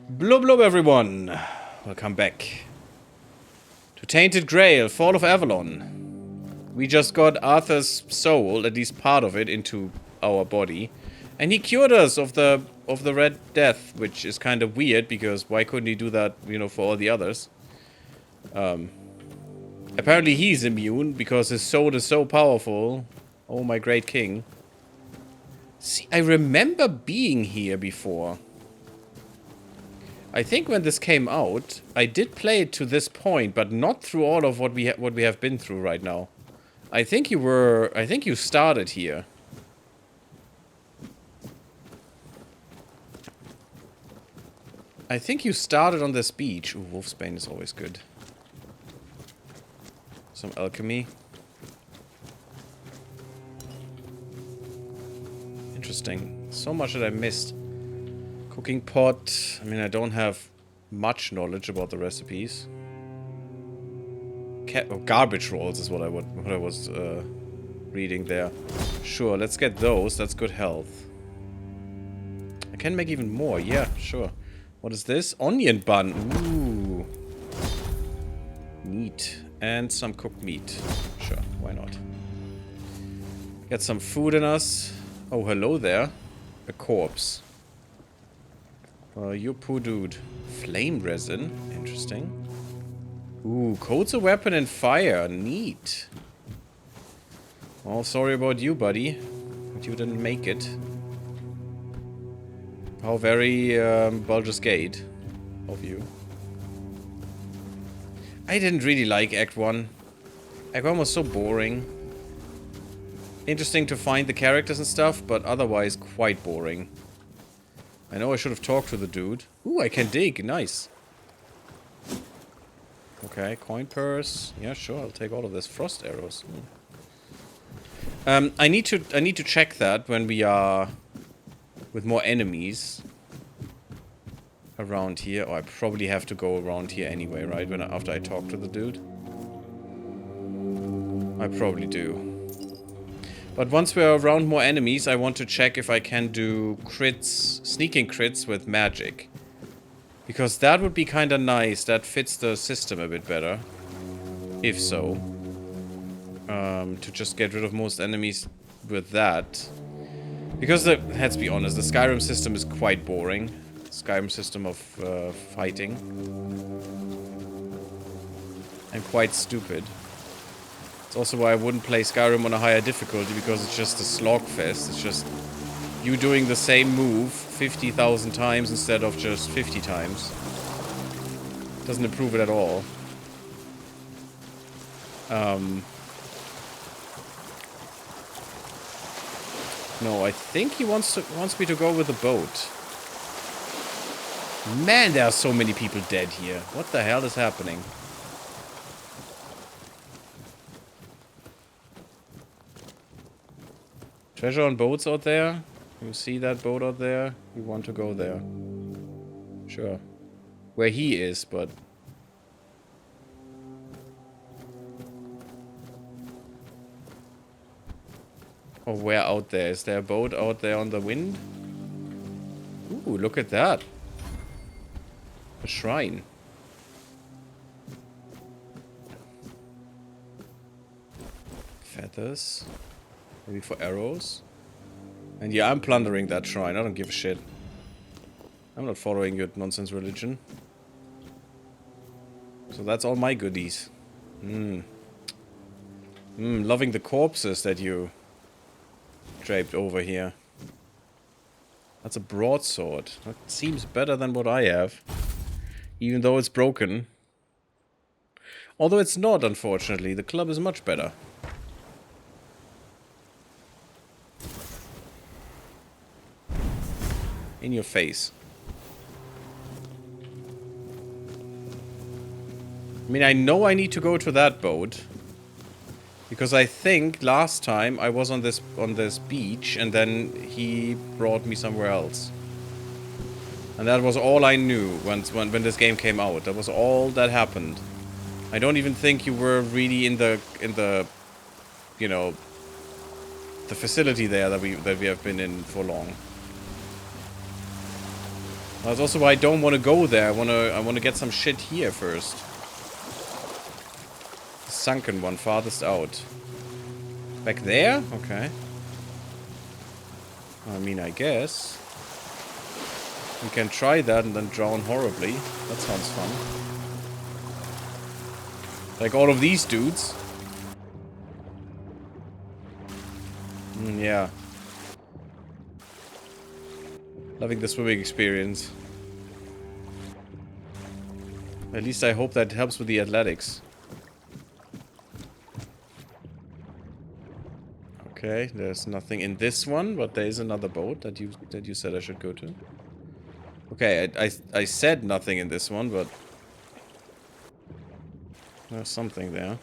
Blub blub everyone! Welcome back to Tainted Grail, Fall of Avalon. We just got Arthur's soul, at least part of it, into our body. And he cured us of the Red Death, which is kind of weird, because why couldn't he do that, you know, for all the others? Apparently he's immune, because his soul is so powerful. Oh my great king. See, I remember being here before. I think when this came out, I did play it to this point, but not through all of what we have been through right now. I think you started here. I think you started on this beach. Ooh, Wolfsbane is always good. Some alchemy. Interesting. So much that I missed. Cooking pot. I mean, I don't have much knowledge about the recipes. Garbage rolls is what I was reading there. Sure, let's get those. That's good health. I can make even more. Yeah, sure. What is this? Onion bun. Ooh. Meat. And some cooked meat. Sure, why not? Get some food in us. Oh, hello there. A corpse. You poor dude. Flame resin. Interesting. Ooh, coats a weapon in fire. Neat. Well, sorry about you, buddy. But you didn't make it. How very Baldur's Gate of you. I didn't really like Act 1. Act 1 was so boring. Interesting to find the characters and stuff, but otherwise quite boring. I know I should have talked to the dude. Ooh, I can dig. Nice. Okay, coin purse. Yeah, sure. I'll take all of this. Frost arrows. I need to check that when we are with more enemies around here. Or I probably have to go around here anyway, right? After I talk to the dude. I probably do. But once we're around more enemies, I want to check if I can do crits, sneaking crits with magic. Because that would be kind of nice. That fits the system a bit better. If so. To just get rid of most enemies with that. Because, let's be honest, the Skyrim system is quite boring. Skyrim system of fighting. And quite stupid. It's also why I wouldn't play Skyrim on a higher difficulty, because it's just a slogfest. It's just you doing the same move 50,000 times instead of just 50 times. Doesn't improve it at all. No, I think he wants me to go with the boat. Man, there are so many people dead here. What the hell is happening? Treasure on boats out there? You see that boat out there? You want to go there. Sure. Where he is, but... Oh, where out there? Is there a boat out there on the wind? Ooh, look at that. A shrine. Feathers. Maybe for arrows. And yeah, I'm plundering that shrine. I don't give a shit. I'm not following your nonsense religion. So that's all my goodies. Loving the corpses that you draped over here. That's a broadsword. That seems better than what I have. Even though it's broken. Although it's not, unfortunately. The club is much better. In your face. I mean, I know I need to go to that boat. Because I think last time I was on this beach and then he brought me somewhere else. And that was all I knew when this game came out. That was all that happened. I don't even think you were really in the you know, the facility there that we have been in for long. That's also why I don't want to go there. I wanna get some shit here first. The sunken one, farthest out. Back there? Okay. I mean, I guess. We can try that and then drown horribly. That sounds fun. Like all of these dudes. Yeah. Loving the swimming experience. At least I hope that helps with the athletics. Okay, there's nothing in this one, but there is another boat that you said I should go to. Okay, I said nothing in this one, but there's something there.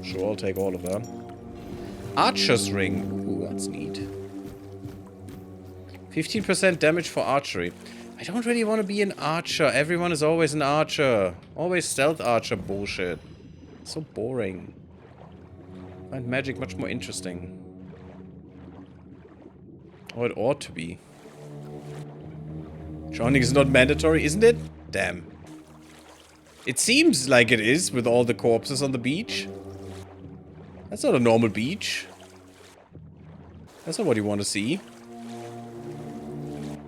Sure, I'll take all of that. Archer's ring. Ooh, that's neat. 15% damage for archery. I don't really want to be an archer. Everyone is always an archer. Always stealth archer bullshit. So boring. I find magic much more interesting. Or it ought to be. Drowning is not mandatory, isn't it? Damn. It seems like it is with all the corpses on the beach. That's not a normal beach. That's not what you want to see.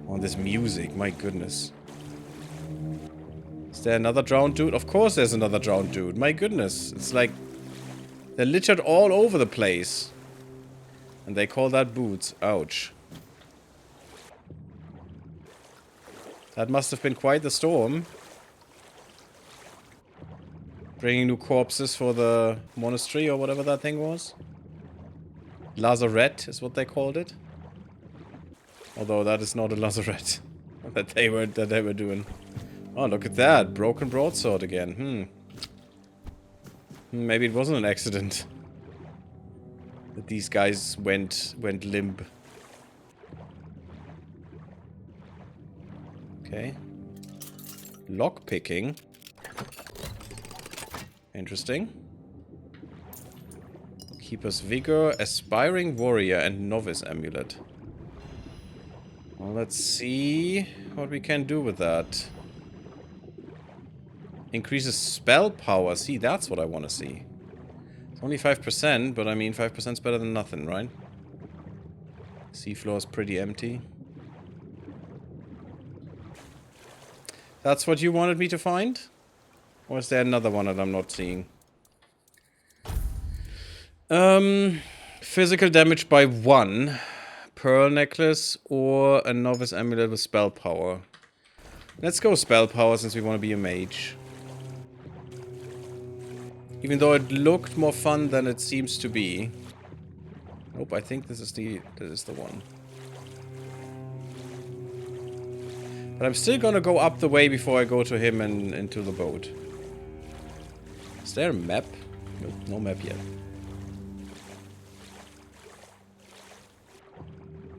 Oh, this music, my goodness. Is there another drowned dude? Of course there's another drowned dude. My goodness. It's like they're littered all over the place. And they call that boots. Ouch. That must have been quite the storm. Bringing new corpses for the monastery or whatever that thing was. Lazarette is what they called it. Although that is not a lazarette that they were doing. Oh, look at that. Broken broadsword again. Maybe it wasn't an accident. That these guys went limp. Okay. Lock picking. Interesting. Keeper's Vigor, Aspiring Warrior, and Novice Amulet. Well, let's see what we can do with that. Increases spell power. See, that's what I want to see. It's only 5%, but I mean 5% is better than nothing, right? Seafloor is pretty empty. That's what you wanted me to find? Or is there another one that I'm not seeing? Physical damage by 1. Pearl necklace or a novice amulet with spell power. Let's go spell power since we want to be a mage. Even though it looked more fun than it seems to be. Nope, I think this is the one. But I'm still gonna go up the way before I go to him and into the boat. Is there a map? Nope, no map yet.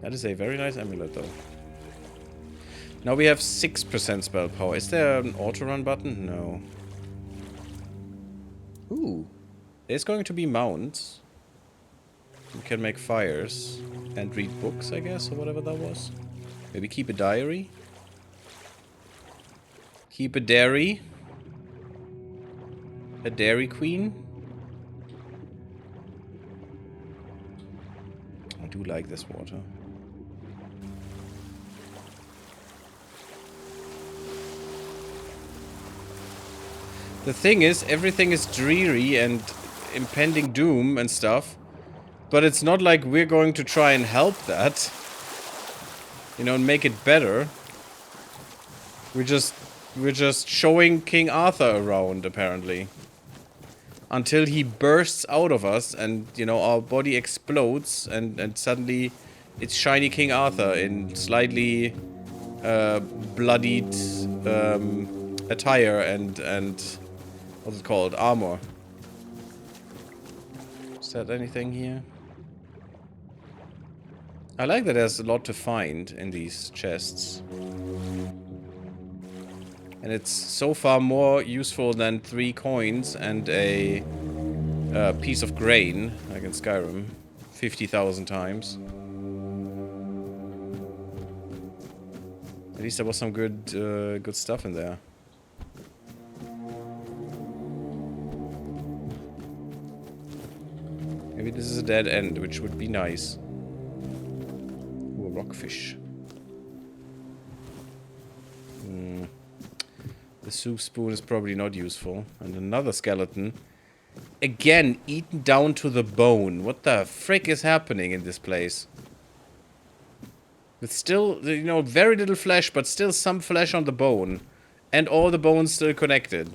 That is a very nice amulet though. Now we have 6% spell power. Is there an auto run button? No. Ooh. There's going to be mounts. We can make fires. And read books, I guess, or whatever that was. Maybe keep a diary. Keep a dairy. A Dairy Queen. I do like this water. The thing is, everything is dreary and impending doom and stuff. But it's not like we're going to try and help that. You know, and make it better. We're just showing King Arthur around, apparently. Until he bursts out of us and, you know, our body explodes and suddenly it's shiny King Arthur in slightly bloodied attire and what's it called? Armor. Is that anything here? I like that there's a lot to find in these chests. And it's so far more useful than 3 coins and a piece of grain, like in Skyrim. 50,000 times. least there was some good, good stuff in there. Maybe this is a dead end, which would be nice. Ooh, a rockfish. The soup spoon is probably not useful. And another skeleton. Again, eaten down to the bone. What the frick is happening in this place? It's still, you know, very little flesh, but still some flesh on the bone. And all the bones still connected.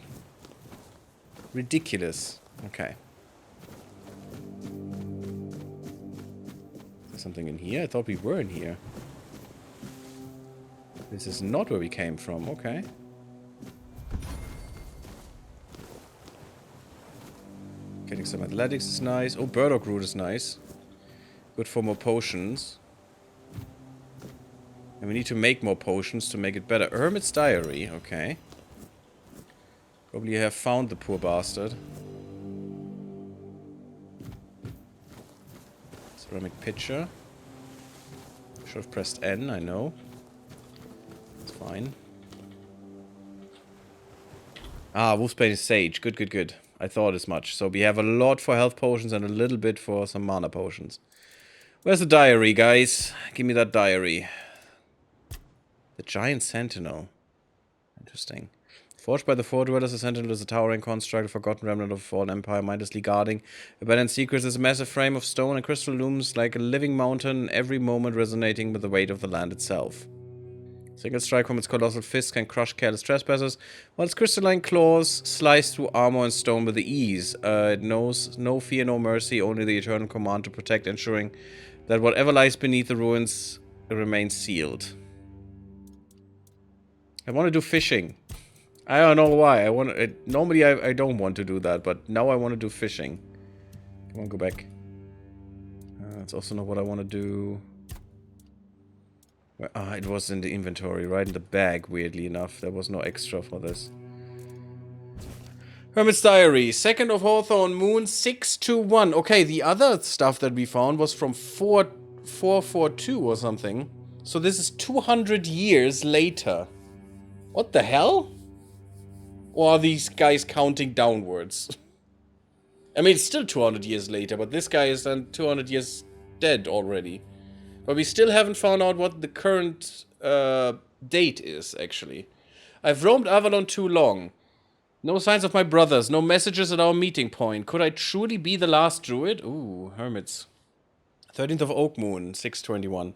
Ridiculous. Okay. Is there something in here? I thought we were in here. This is not where we came from. Okay. Getting some athletics is nice. Oh, burdock root is nice. Good for more potions. And we need to make more potions to make it better. Hermit's diary. Okay. Probably have found the poor bastard. Ceramic pitcher. Should have pressed N, I know. It's fine. Ah, Wolfsbane is sage. Good, good, good. I thought as much. So we have a lot for health potions and a little bit for some mana potions. Where's the diary, guys? Give me that diary. The Giant Sentinel. Interesting. Forged by the Four Dwellers, the Sentinel is a towering construct, a forgotten remnant of a fallen empire, mindlessly guarding abandoned secrets. Is a massive frame of stone and crystal looms like a living mountain, every moment resonating with the weight of the land itself. Single strike from its colossal fist can crush careless trespassers, while its crystalline claws slice through armor and stone with ease. It knows no fear, no mercy, only the eternal command to protect, ensuring that whatever lies beneath the ruins remains sealed. I want to do fishing. I don't know why. Normally I don't want to do that, but now I want to do fishing. Come on, go back. That's also not what I want to do. It was in the inventory, right in the bag, weirdly enough. There was no extra for this. Hermit's Diary. 2nd of Hawthorn Moon, 621. Okay, the other stuff that we found was from 442 or something. So this is 200 years later. What the hell? Or are these guys counting downwards? I mean, it's still 200 years later, but this guy is then 200 years dead already. But we still haven't found out what the current date is, actually. I've roamed Avalon too long. No signs of my brothers, no messages at our meeting point. Could I truly be the last druid? Ooh, hermits. 13th of Oak Moon, 621.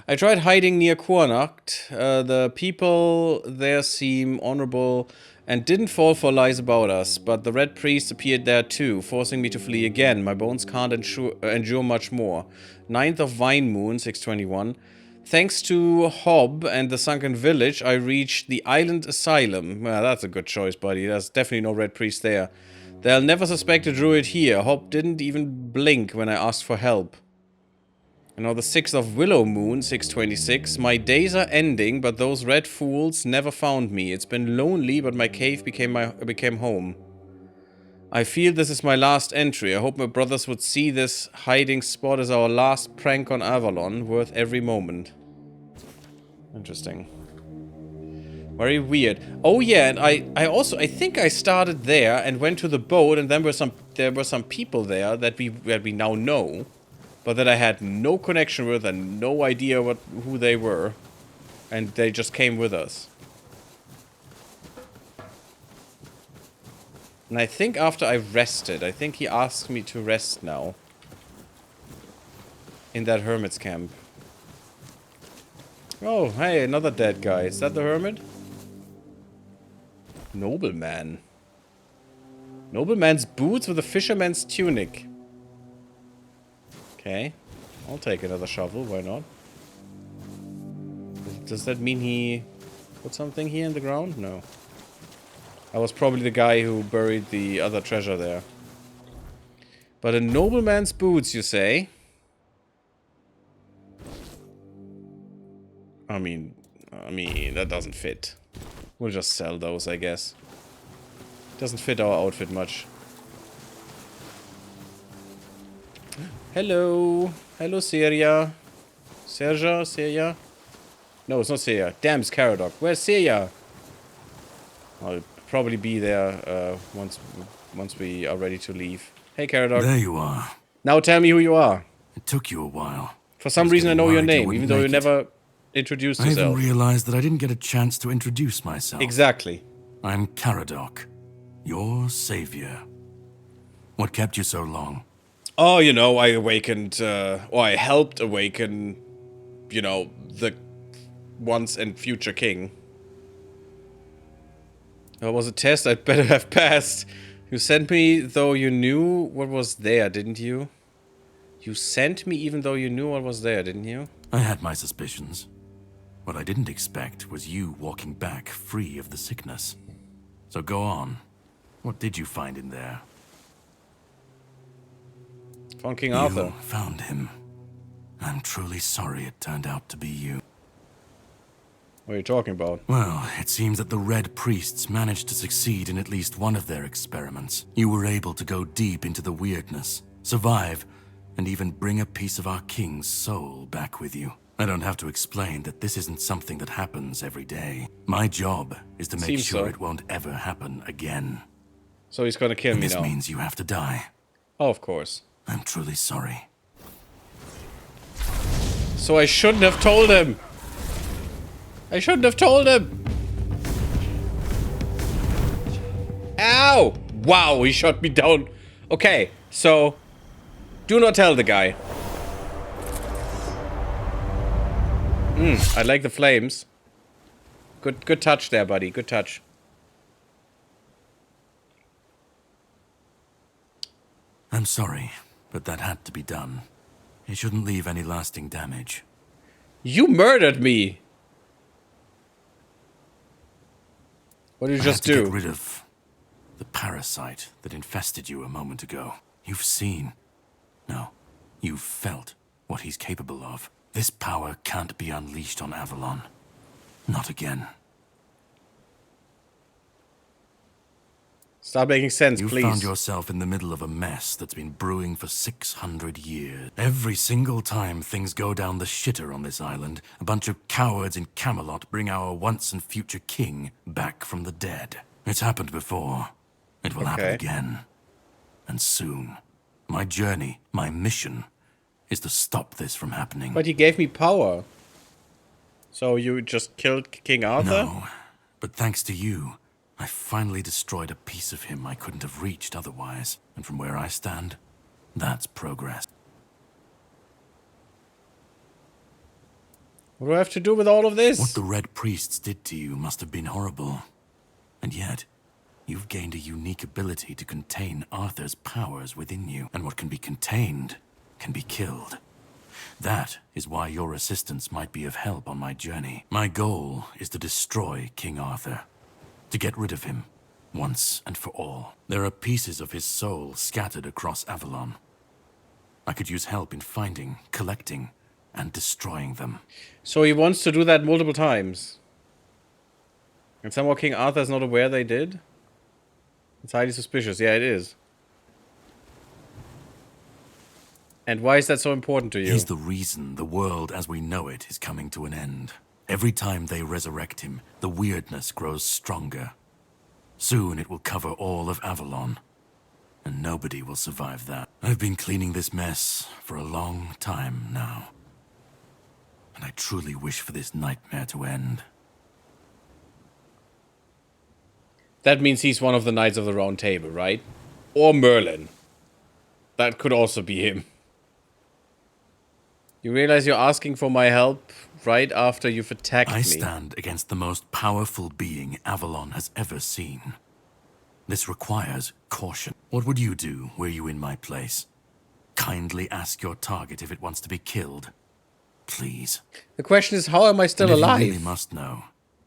I tried hiding near Kuanacht. The people there seem honorable and didn't fall for lies about us, but the Red Priest appeared there too, forcing me to flee again. My bones can't endure much more. 9th of Vine Moon, 621. Thanks to Hob and the Sunken Village, I reached the Island Asylum. Well, that's a good choice, buddy. There's definitely no Red Priest there. They'll never suspect a druid here. Hob didn't even blink when I asked for help. And now the 6th of Willow Moon, 626. My days are ending, but those red fools never found me. It's been lonely, but my cave became home. I feel this is my last entry. I hope my brothers would see this hiding spot as our last prank on Avalon, worth every moment. Interesting. Very weird. Oh yeah, and I think I started there and went to the boat, and then there were some people there that we now know. But that I had no connection with and no idea who they were. And they just came with us. And I think after I rested, I think he asked me to rest now. In that hermit's camp. Oh, hey, another dead guy. Is that the hermit? Nobleman. Nobleman's boots with a fisherman's tunic. Okay, I'll take another shovel, why not? Does that mean he put something here in the ground? No. I was probably the guy who buried the other treasure there. But a nobleman's boots, you say? I mean, that doesn't fit. We'll just sell those, I guess. Doesn't fit our outfit much. Hello. Hello, Seria. Serja? No, it's not Seya. Damn, it's Caradoc. Where's Seya? I'll probably be there once we are ready to leave. Hey, Caradoc. There you are. Now tell me who you are. It took you a while. For some reason I know your name, even though you wouldn't make it. never introduced I even yourself. realized that I didn't get a chance to introduce myself. Exactly. I'm Caradoc, your savior. What kept you so long? Oh, you know, I awakened, or I helped awaken, you know, the once and future king. That was a test I'd better have passed. You sent me though you knew what was there, didn't you? You sent me even though you knew what was there, didn't you? I had my suspicions. What I didn't expect was you walking back free of the sickness. So go on. What did you find in there? Found King Arthur. You found him. I'm truly sorry it turned out to be you. What are you talking about? Well, it seems that the Red Priests managed to succeed in at least one of their experiments. You were able to go deep into the weirdness, survive, and even bring a piece of our king's soul back with you. I don't have to explain that this isn't something that happens every day. My job is to make sure it won't ever happen again. So he's gonna kill me now. This means you have to die. Oh, of course. I'm truly sorry. So I shouldn't have told him. I shouldn't have told him. Ow! Wow, he shot me down. Okay, so do not tell the guy. I like the flames. Good touch there, buddy. Good touch. I'm sorry, but that had to be done. It shouldn't leave any lasting damage. You murdered me. What did you just do? To get rid of the parasite that infested you a moment ago. You've seen. No, you've felt what he's capable of. This power can't be unleashed on Avalon. Not again. Stop making sense, please. You found yourself in the middle of a mess that's been brewing for 600 years. Every single time things go down the shitter on this island, a bunch of cowards in Camelot bring our once and future king back from the dead. It's happened before. It will happen again. And soon. My journey, my mission, is to stop this from happening. But he gave me power. So you just killed King Arthur? No, but thanks to you, I finally destroyed a piece of him I couldn't have reached otherwise. And from where I stand, that's progress. What do I have to do with all of this? What the Red Priests did to you must have been horrible. And yet, you've gained a unique ability to contain Arthur's powers within you. And what can be contained can be killed. That is why your assistance might be of help on my journey. My goal is to destroy King Arthur. To get rid of him, once and for all. There are pieces of his soul scattered across Avalon. I could use help in finding, collecting, and destroying them. So he wants to do that multiple times. And somehow King Arthur is not aware they did? It's highly suspicious. Yeah, it is. And why is that so important to you? He's the reason the world as we know it is coming to an end. Every time they resurrect him, the weirdness grows stronger. Soon it will cover all of Avalon. And nobody will survive that. I've been cleaning this mess for a long time now. And I truly wish for this nightmare to end. That means he's one of the Knights of the Round Table, right? Or Merlin. That could also be him. You realize you're asking for my help right after you've attacked me. I stand against the most powerful being Avalon has ever seen. This requires caution. What would you do were you in my place? Kindly ask your target if it wants to be killed. Please. The question is, how am I still alive? You really must know.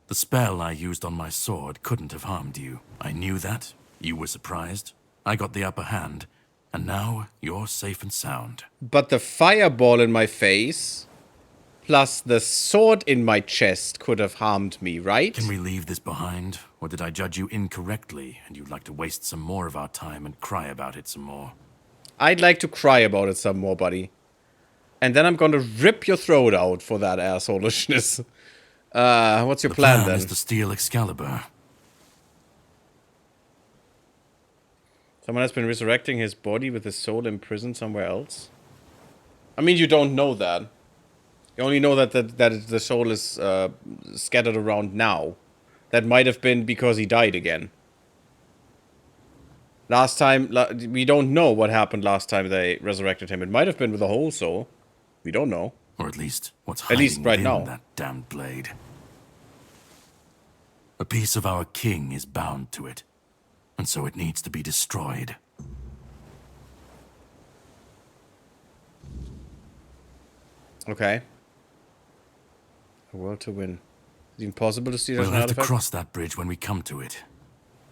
The spell I used on my sword couldn't have harmed you. I knew that. You were surprised. I got the upper hand. And now you're safe and sound. But the fireball in my face, plus the sword in my chest could have harmed me, right? Can we leave this behind? Or did I judge you incorrectly and you'd like to waste some more of our time and cry about it some more? I'd like to cry about it some more, buddy. And then I'm gonna rip your throat out for that assholishness. What's your The plan plan then? is to steal Excalibur. Someone has been resurrecting his body with his soul imprisoned somewhere else? I mean, you don't know that. You only know that the soul is scattered around now. That might have been because he died again. Last time, we don't know what happened last time they resurrected him. It might have been with the whole soul. We don't know. Or at least, what's At least hiding right within now. that damned blade. A piece of our king is bound to it, and so it needs to be destroyed. Okay. A world to win. Is it impossible to steal We'll an have to artifact? cross that bridge when we come to it.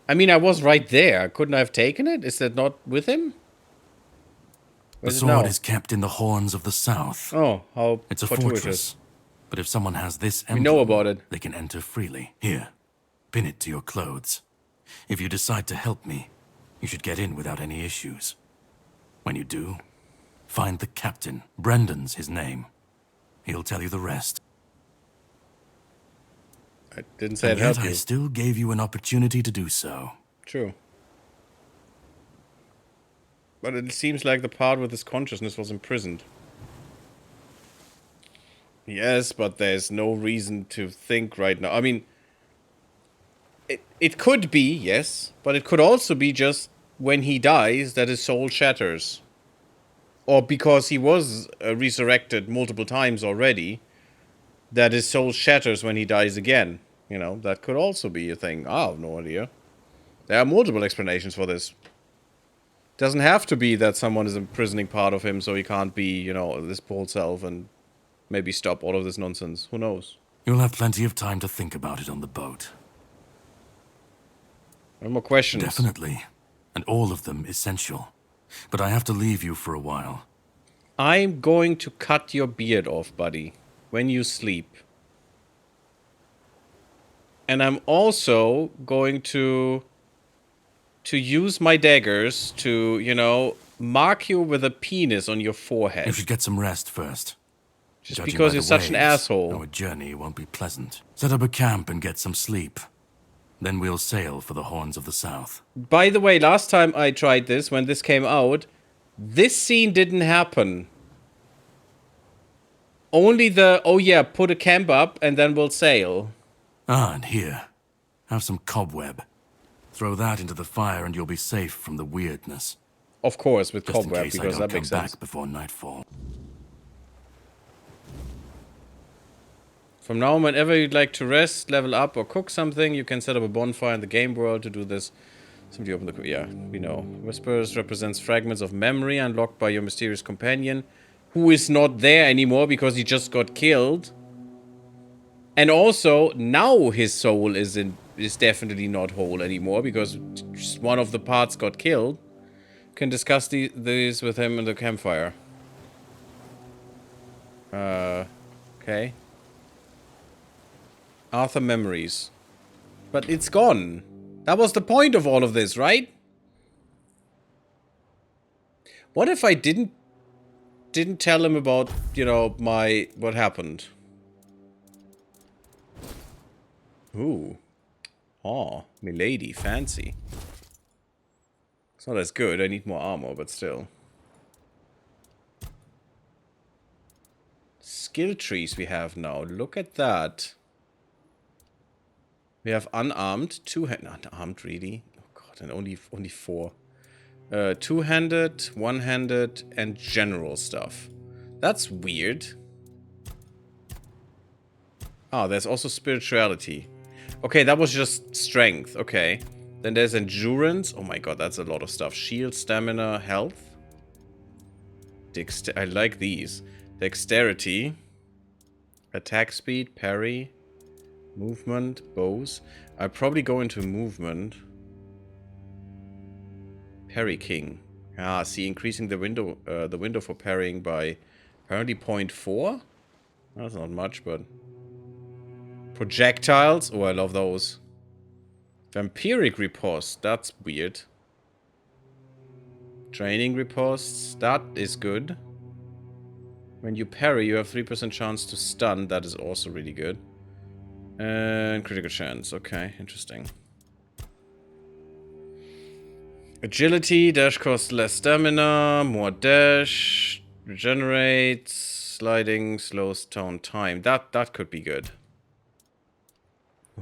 I mean, I was right there. Couldn't I have taken it? Is that not with him? The Where's it sword now? is kept in the horns of the south. Oh, how It's a fortuitous. fortress, but if someone has this We emblem, know about it. they can enter freely. Here, pin it to your clothes. If you decide to help me, you should get in without any issues. When you do, find the captain. Brendan's his name. He'll tell you the rest. I didn't say I'd And yet help I you. still gave you an opportunity to do so. True. But it seems like the part with his consciousness was imprisoned. Yes, but there's no reason to think right now. I mean, it could be, yes, but it could also be just when he dies that his soul shatters. Or because he was resurrected multiple times already, that his soul shatters when he dies again. You know, that could also be a thing. I have no idea. There are multiple explanations for this. Doesn't have to be that someone is imprisoning part of him so he can't be, you know, this whole self and maybe stop all of this nonsense. Who knows? You'll have plenty of time to think about it on the boat. No more questions. Definitely. And all of them essential. But I have to leave you for a while. I'm going to cut your beard off, buddy, when you sleep. And I'm also going to use my daggers to, you know, mark you with a penis on your forehead. You should get some rest first. Just Judging because by you're the such an waves, asshole. Our journey won't be pleasant. Set up a camp and get some sleep. Then we'll sail for the Horns of the South. By the way, last time I tried this, when this came out, this scene didn't happen. Only the, oh yeah, put a camp up and then we'll sail. Ah, and here. Have some cobweb. Throw that into the fire and you'll be safe from the weirdness. Of course, with Just in cobweb, case I because don't that makes come sense. back before nightfall. From now on, whenever you'd like to rest, level up, or cook something, you can set up a bonfire in the game world to do this. Somebody open the... Yeah, we know. Whispers represents fragments of memory unlocked by your mysterious companion, who is not there anymore because he just got killed. And also, now his soul is definitely not whole anymore because just one of the parts got killed. Can discuss these with him in the campfire. Okay. Arthur memories. But it's gone. That was the point of all of this, right? What if I didn't tell him about, you know, what happened? Ooh. Oh, milady, fancy. It's not as good, I need more armor, but still. Skill trees we have now, look at that. We have unarmed, not armed really. Oh god, and only 4. Two-handed, one-handed, and general stuff. That's weird. Oh, there's also spirituality. Okay, that was just strength. Okay. Then there's endurance. Oh my god, that's a lot of stuff. Shield, stamina, health. I like these. Dexterity. Attack speed, parry. Movement, bows. I'll probably go into movement. Parry king. Ah, see, increasing the window for parrying by apparently 0.4. That's not much, but projectiles. Oh, I love those. Vampiric riposte. That's weird. Training riposte. That is good. When you parry, you have 3% chance to stun. That is also really good. And critical chance. Okay, interesting. Agility, dash costs less stamina, more dash, regenerates, sliding, slows down time. That could be good.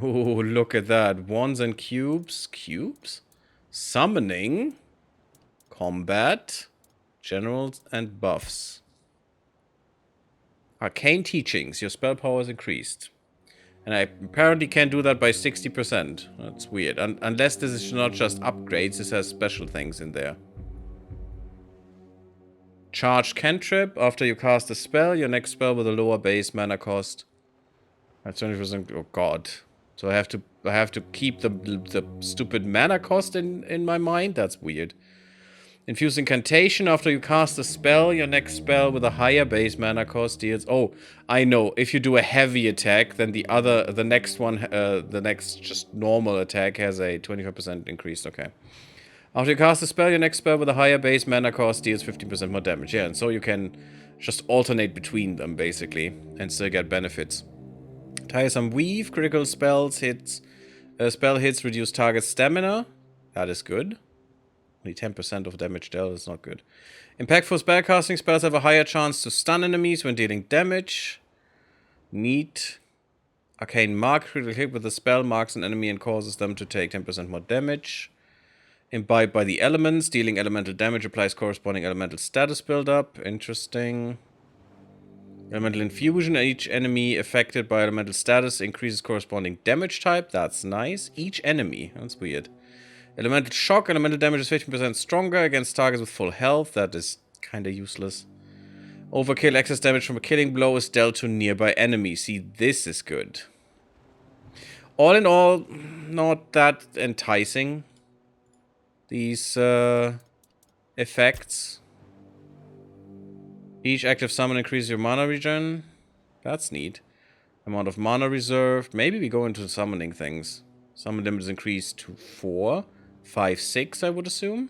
Oh, look at that. Wands and cubes. Cubes? Summoning. Combat. Generals and buffs. Arcane teachings. Your spell power is increased. And I apparently can do that by 60%. That's weird. Unless this is not just upgrades, this has special things in there. Charged cantrip. After you cast a spell, your next spell with a lower base mana cost. That's 20%. Oh god. So I have to keep the stupid mana cost in my mind? That's weird. Infuse incantation. After you cast a spell, your next spell with a higher base mana cost deals. Oh, I know. If you do a heavy attack, then the next one, the next just normal attack has a 25% increase. Okay. After you cast a spell, your next spell with a higher base mana cost deals 15% more damage. Yeah, and so you can just alternate between them, basically, and still get benefits. Tiresome Weave, critical spells hits. Spell hits reduce target stamina. That is good. Only 10% of damage dealt is not good. Impactful spellcasting spells have a higher chance to stun enemies when dealing damage. Neat. Arcane Mark, critical hit with the spell marks an enemy and causes them to take 10% more damage. Imbibed by the elements, dealing elemental damage applies corresponding elemental status buildup. Interesting. Elemental infusion, each enemy affected by elemental status increases corresponding damage type. That's nice. Each enemy. That's weird. Elemental shock, elemental damage is 15% stronger against targets with full health. That is kind of useless. Overkill, excess damage from a killing blow is dealt to nearby enemies. See, this is good. All in all, not that enticing. These effects. Each active summon increases your mana regen. That's neat. Amount of mana reserved. Maybe we go into summoning things. Summon limit is increased to 4, 5, 6, I would assume.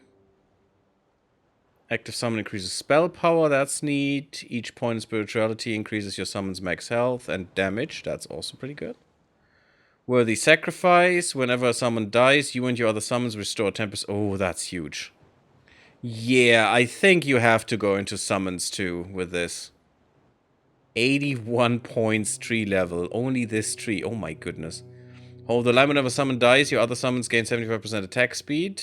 Active summon increases spell power. That's neat. Each point in spirituality increases your summon's max health and damage. That's also pretty good. Worthy sacrifice. Whenever a summon dies, you and your other summons restore 10%. Oh, that's huge. Yeah, I think you have to go into summons too with this. 81 points tree level. Only this tree. Oh my goodness. Hold the line whenever a summon dies, your other summons gain 75% attack speed.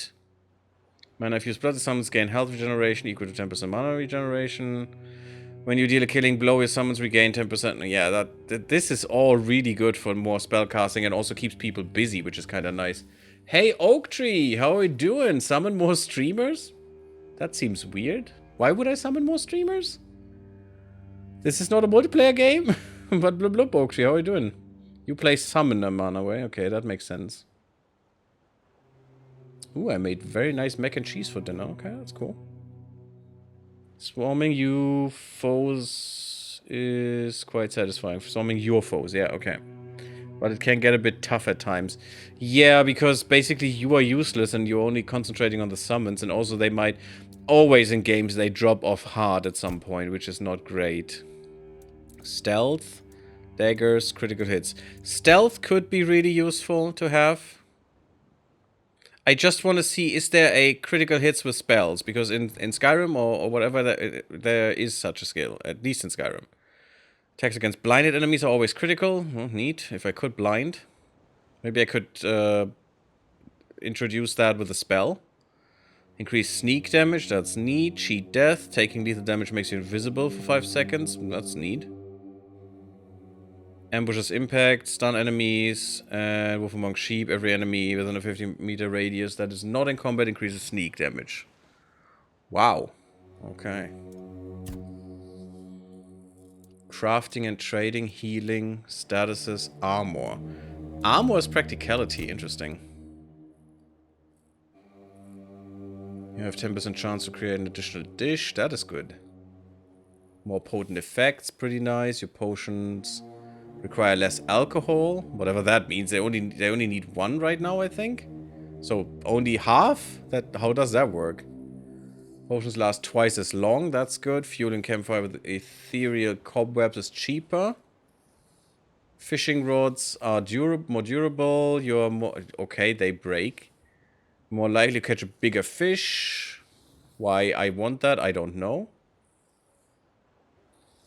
Mana infused blood, the summons gain health regeneration equal to 10% mana regeneration. When you deal a killing blow, your summons regain 10%. Yeah, this is all really good for more spell casting and also keeps people busy, which is kind of nice. Hey, Oak Tree, how are we doing? Summon more streamers? That seems weird. Why would I summon more streamers? This is not a multiplayer game? But blub blub, Oak Tree, how are you doing? You play Summoner mana way. Okay, that makes sense. Ooh, I made very nice mac and cheese for dinner. Okay, that's cool. Swarming you foes is quite satisfying. Swarming your foes, yeah, okay. But it can get a bit tough at times. Yeah, because basically you are useless and you're only concentrating on the summons. And also they might... Always in games they drop off hard at some point, which is not great. Stealth. Daggers, critical hits. Stealth could be really useful to have. I just want to see, is there a critical hits with spells? Because in Skyrim or whatever, there is such a skill, at least in Skyrim. Attacks against blinded enemies are always critical. Well, neat. If I could blind. Maybe I could introduce that with a spell. Increase sneak damage, that's neat. Cheat death. Taking lethal damage makes you invisible for 5 seconds. That's neat. Ambushes impact, stun enemies, and Wolf Among Sheep. Every enemy within a 50-meter radius that is not in combat increases sneak damage. Wow. Okay. Crafting and trading, healing, statuses, armor. Armor is practicality. Interesting. You have 10% chance to create an additional dish. That is good. More potent effects. Pretty nice. Your potions... require less alcohol, whatever that means. They only need 1 right now, I think. So only half? How does that work? Potions last twice as long. That's good. Fueling campfire with ethereal cobwebs is cheaper. Fishing rods are more durable. You're more... Okay, they break. More likely to catch a bigger fish. Why I want that, I don't know.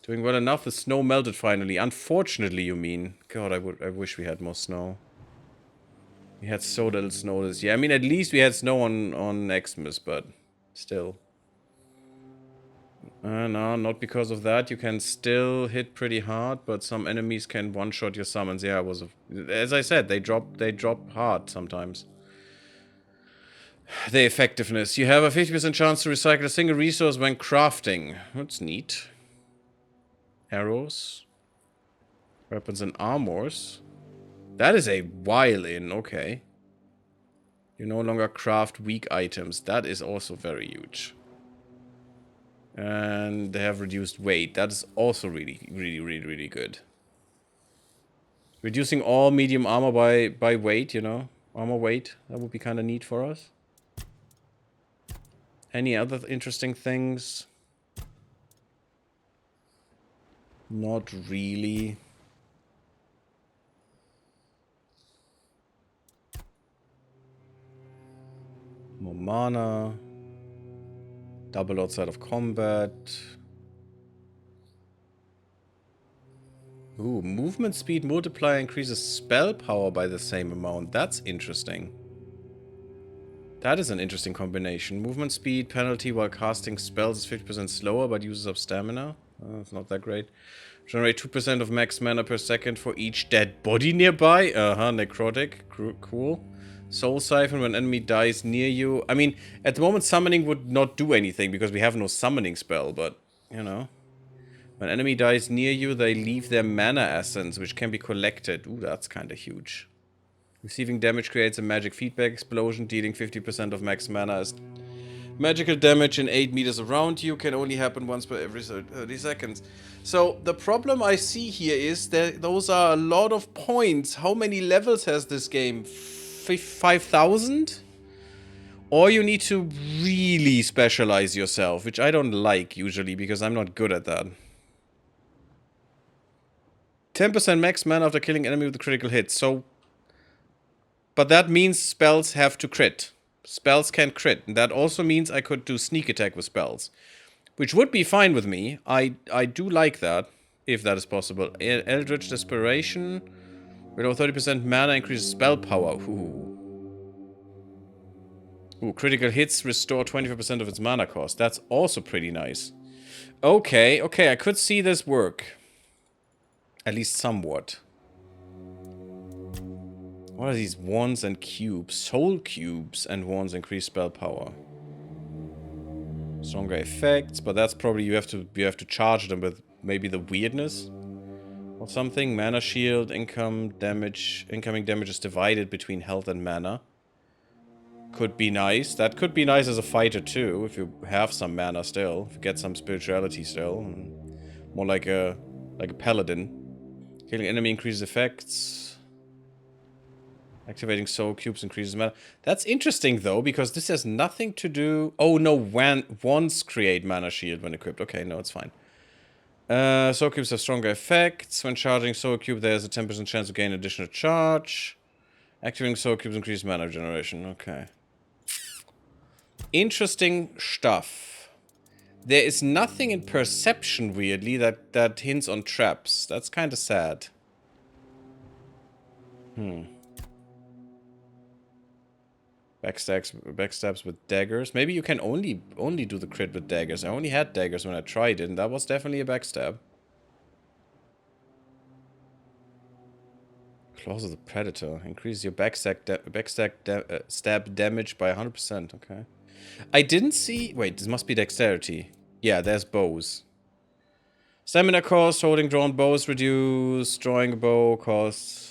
Doing well enough. The snow melted finally. Unfortunately, you mean. God, I wish we had more snow. We had so little snow this year. I mean, at least we had snow on Xmas, but still. No, not because of that. You can still hit pretty hard, but some enemies can one-shot your summons. Yeah, as I said, they drop hard sometimes. The effectiveness. You have a 50% chance to recycle a single resource when crafting. That's neat. Arrows. Weapons and armors. That is a while in, okay. You no longer craft weak items. That is also very huge. And they have reduced weight. That is also really good. Reducing all medium armor by weight, you know? Armor weight. That would be kind of neat for us. Any other interesting things? Not really. More mana. Double outside of combat. Ooh, movement speed multiplier increases spell power by the same amount. That's interesting. That is an interesting combination. Movement speed penalty while casting spells is 50% slower but uses up stamina. Oh, it's not that great. Generate 2% of max mana per second for each dead body nearby. Necrotic. Cool. Soul Siphon when enemy dies near you. I mean, at the moment summoning would not do anything because we have no summoning spell, but, you know. When enemy dies near you, they leave their mana essence, which can be collected. Ooh, that's kind of huge. Receiving damage creates a magic feedback explosion, dealing 50% of max mana as magical damage in 8 meters around you. Can only happen once per every 30 seconds. So, the problem I see here is that those are a lot of points. How many levels has this game? 5,000? Or you need to really specialize yourself, which I don't like usually because I'm not good at that. 10% max mana after killing enemy with a critical hit. So, but that means spells have to crit. Spells can crit. And that also means I could do sneak attack with spells. Which would be fine with me. I do like that, if that is possible. Eldritch Desperation. Below 30% mana increases spell power. Ooh, critical hits restore 25% of its mana cost. That's also pretty nice. Okay, I could see this work. At least somewhat. What are these wands and cubes? Soul cubes and wands increase spell power. Stronger effects, but that's probably you have to charge them with maybe the weirdness or something. Mana shield, incoming damage is divided between health and mana. Could be nice. That could be nice as a fighter too, if you have some mana still, if you get some spirituality still. More like a paladin. Killing enemy increases effects. Activating soul cubes increases mana. That's interesting though, because this has nothing to do... Oh no, wands create mana shield when equipped. Okay, no, it's fine. Soul cubes have stronger effects. When charging soul cube, there's a 10% chance to gain additional charge. Activating soul cubes increases mana generation. Okay. Interesting stuff. There is nothing in perception, weirdly, that hints on traps. That's kind of sad. Backstabs with daggers. Maybe you can only do the crit with daggers. I only had daggers when I tried it, and that was definitely a backstab. Claws of the Predator. Increase your stab damage by 100%. Okay. I didn't see... Wait, this must be dexterity. Yeah, there's bows. Stamina cost, holding drawn bows reduce, drawing a bow costs.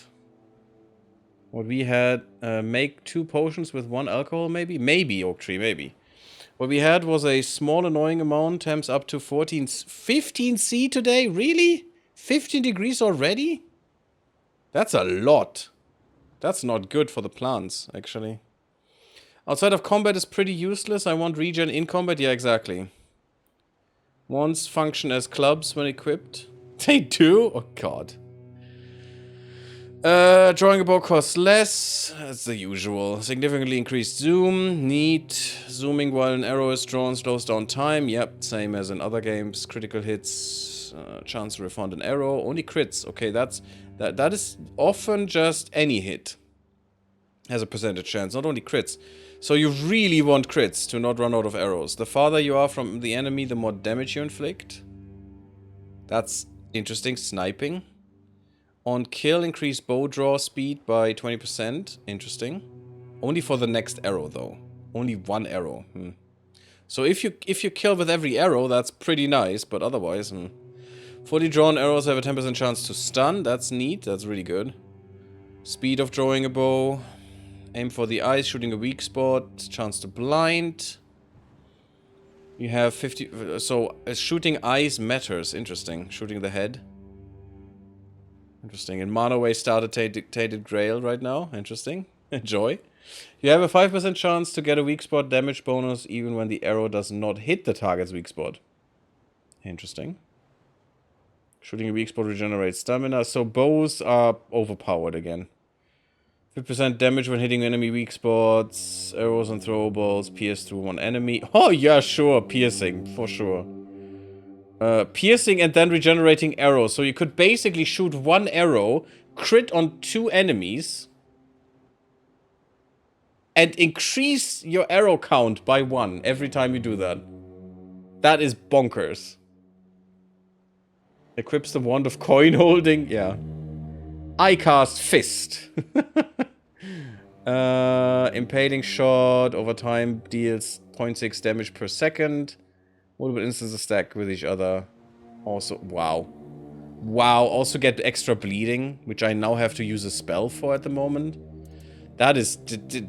What we had, make 2 potions with 1 alcohol, maybe? Maybe, Oak Tree, maybe. What we had was a small annoying amount, times up to 15 C today? Really? 15 degrees already? That's a lot. That's not good for the plants, actually. Outside of combat is pretty useless. I want regen in combat. Yeah, exactly. Wands function as clubs when equipped. They do? Oh, God. Drawing a bow costs less. That's the usual. Significantly increased zoom. Neat. Zooming while an arrow is drawn slows down time. Yep, same as in other games. Critical hits. Chance to refund an arrow. Only crits. Okay, that is often just any hit has a percentage chance, not only crits. So you really want crits to not run out of arrows. The farther you are from the enemy, the more damage you inflict. That's interesting. Sniping. On kill, increase bow draw speed by 20%. Interesting. Only for the next arrow, though. Only one arrow. So if you kill with every arrow, that's pretty nice. But otherwise, fully drawn arrows have a 10% chance to stun. That's neat. That's really good. Speed of drawing a bow. Aim for the eyes, shooting a weak spot. Chance to blind. You have 50... So, shooting eyes matters. Interesting. Shooting the head. Interesting. And Manoway started Tainted Grail right now. Interesting. Enjoy. You have a 5% chance to get a weak spot damage bonus even when the arrow does not hit the target's weak spot. Interesting. Shooting a weak spot regenerates stamina. So bows are overpowered again. 50% damage when hitting enemy weak spots. Arrows and throwables pierce through one enemy. Oh yeah, sure. Piercing. For sure. Piercing and then regenerating arrows. So you could basically shoot one arrow, crit on 2 enemies, and increase your arrow count by 1 every time you do that. That is bonkers. Equips the wand of coin holding. Yeah. I cast Fist. Impaling shot over time deals 0.6 damage per second. Multiple instances stack with each other. Also, wow. Wow, also get extra bleeding, which I now have to use a spell for at the moment. That is...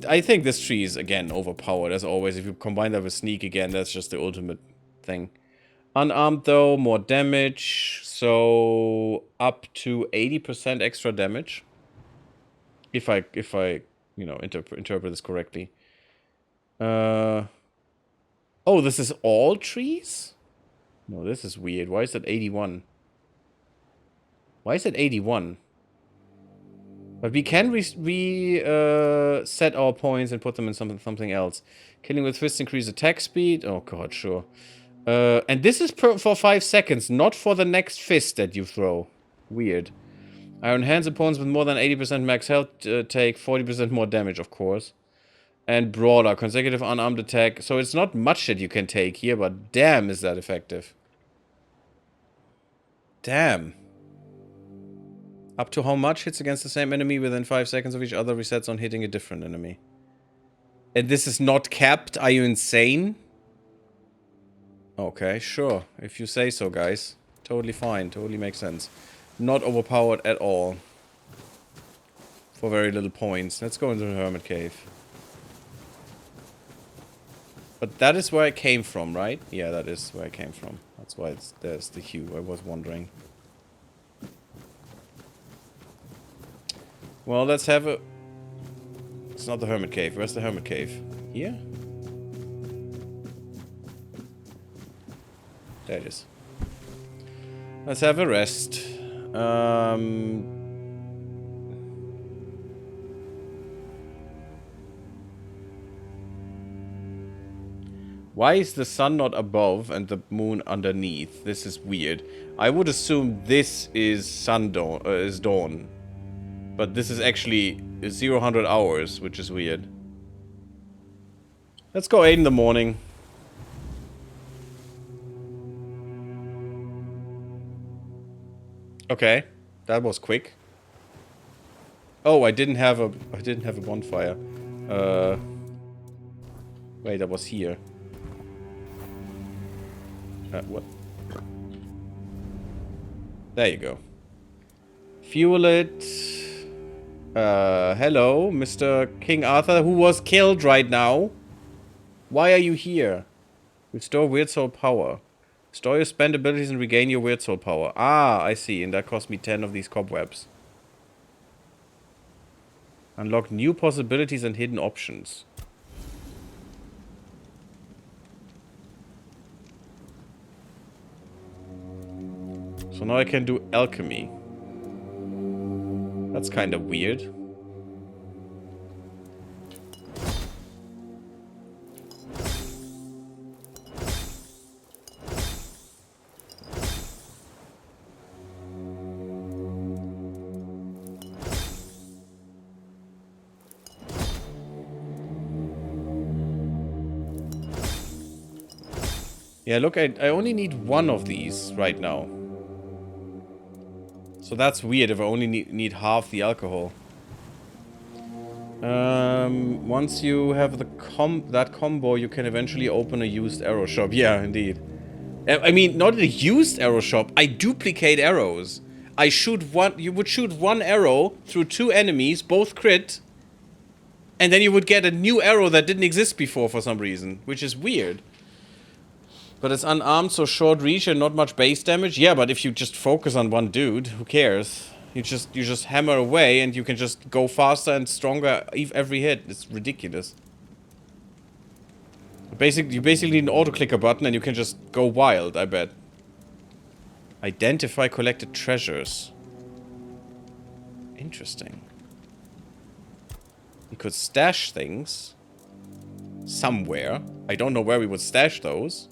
I think this tree is, again, overpowered, as always. If you combine that with Sneak again, that's just the ultimate thing. Unarmed, though, more damage. So, up to 80% extra damage. If I you know, interpret this correctly. Oh, this is all trees? No, this is weird. Why is that 81? Why is it 81? But we can set our points and put them in something else. Killing with fists increase attack speed. Oh god, sure. And this is for 5 seconds, not for the next fist that you throw. Weird. Iron Hands opponents with more than 80% max health take 40% more damage, of course. And Brawler, consecutive unarmed attack. So it's not much that you can take here, but damn is that effective. Damn. Up to how much hits against the same enemy within 5 seconds of each other resets on hitting a different enemy. And this is not capped? Are you insane? Okay, sure. If you say so, guys. Totally fine. Totally makes sense. Not overpowered at all. For very little points. Let's go into the Hermit Cave. But that is where I came from, right? Yeah, that is where I came from. That's why there's the hue. I was wondering. Well, let's have a... It's not the Hermit Cave. Where's the Hermit Cave? Here? There it is. Let's have a rest. Why is the sun not above and the moon underneath? This is weird. I would assume this is dawn. But this is actually 0-100 hours, which is weird. Let's go 8 in the morning. Okay, that was quick. Oh, I didn't have a bonfire. Wait, that was here. What? There you go. Fuel it. Hello, Mr. King Arthur, who was killed right now. Why are you here? Restore Weird Soul power. Store your spend abilities and regain your Weird Soul power. Ah, I see. And that cost me 10 of these cobwebs. Unlock new possibilities and hidden options. So now I can do alchemy. That's kind of weird. Yeah, look, I only need one of these right now. So that's weird if I only need half the alcohol. Once you have that combo, you can eventually open a used arrow shop. Yeah, indeed. I mean, not a used arrow shop. I duplicate arrows. I shoot one. You would shoot one arrow through two enemies, both crit, and then you would get a new arrow that didn't exist before for some reason, which is weird. But it's unarmed, so short reach and not much base damage. Yeah, but if you just focus on one dude, who cares? You just hammer away and you can just go faster and stronger every hit. It's ridiculous. You basically need an auto-clicker button and you can just go wild, I bet. Identify collected treasures. Interesting. You could stash things somewhere. I don't know where we would stash those.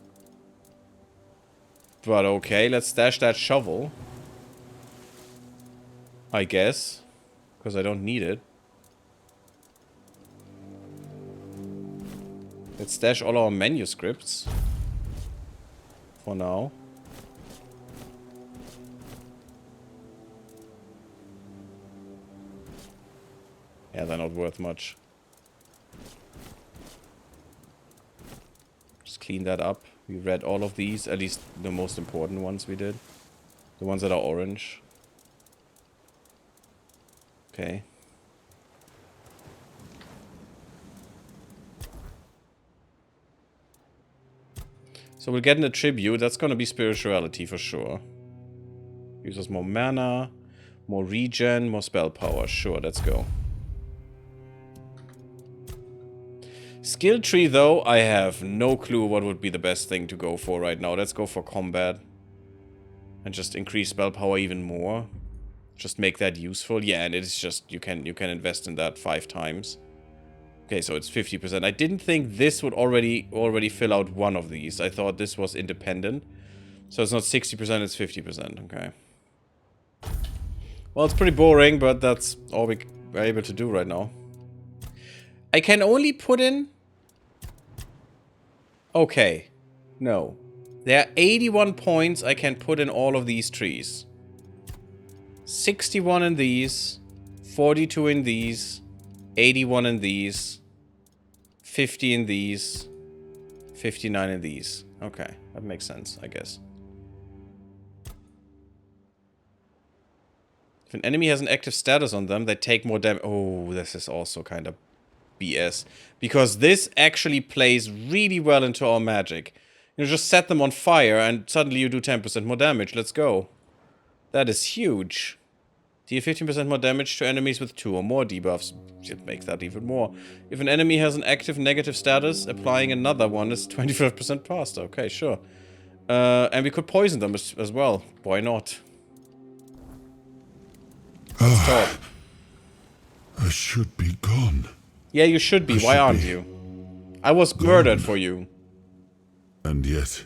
But okay, let's stash that shovel. I guess. Because I don't need it. Let's stash all our manuscripts. For now. Yeah, they're not worth much. Just clean that up. We read all of these, at least the most important ones we did. The ones that are orange. Okay. So we'll get an attribute. That's gonna be spirituality for sure. Uses more mana, more regen, more spell power. Sure, let's go. Skill tree, though, I have no clue what would be the best thing to go for right now. Let's go for combat. And just increase spell power even more. Just make that useful. Yeah, and it's just, you can invest in that 5 times. Okay, so it's 50%. I didn't think this would already fill out one of these. I thought this was independent. So it's not 60%, it's 50%. Okay. Well, it's pretty boring, but that's all we're able to do right now. I can only put in... Okay. No. There are 81 points I can put in all of these trees. 61 in these. 42 in these. 81 in these. 50 in these. 59 in these. Okay. That makes sense, I guess. If an enemy has an active status on them, they take more damage. Oh, this is also kind of BS. Because this actually plays really well into our magic. You just set them on fire and suddenly you do 10% more damage. Let's go. That is huge. Deal 15% more damage to enemies with 2 or more debuffs. It makes that even more. If an enemy has an active negative status, applying another one is 25% faster. Okay, sure. And we could poison them as well. Why not? Let's talk. I should be gone. Yeah, you should be. Why aren't you? I was murdered for you. And yet,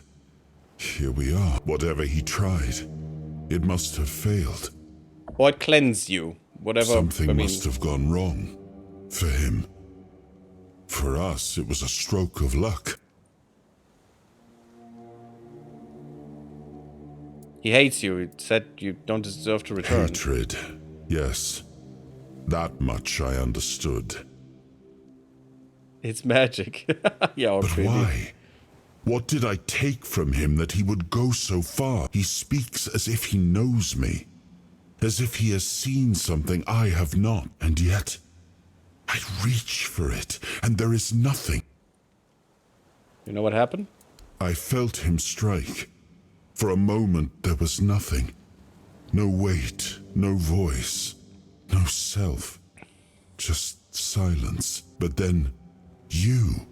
here we are. Whatever he tried, it must have failed. Or it cleansed you. Whatever. Something must have gone wrong. For him. For us, it was a stroke of luck. He hates you. He said you don't deserve to return. Hatred. Yes. That much I understood. It's magic. Yeah, but really. Why? What did I take from him that he would go so far? He speaks as if he knows me. As if he has seen something I have not. And yet, I reach for it, and there is nothing. You know what happened? I felt him strike. For a moment, there was nothing. No weight, no voice, no self. Just silence. But then, you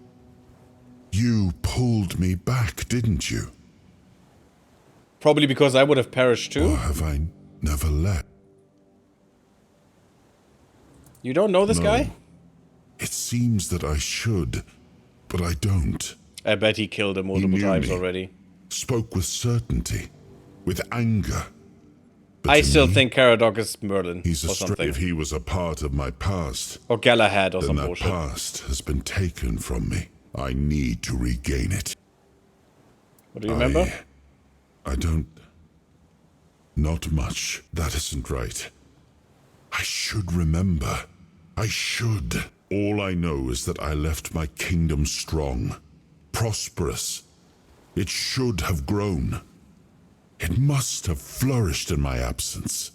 pulled me back, didn't you? Probably because I would have perished too. Or have I never left? You don't know this No. guy? It seems that I should, but I don't. I bet he killed him multiple knew times me. already. Spoke with certainty, with anger. But I to still me, think Caradoc is Merlin he's or a something. If he was a part of my past, Or Galahad or then some that bullshit. past has been taken from me. I need to regain it. What do you remember? I don't... Not much. That isn't right. I should remember. I should. All I know is that I left my kingdom strong, prosperous. It should have grown. It must have flourished in my absence.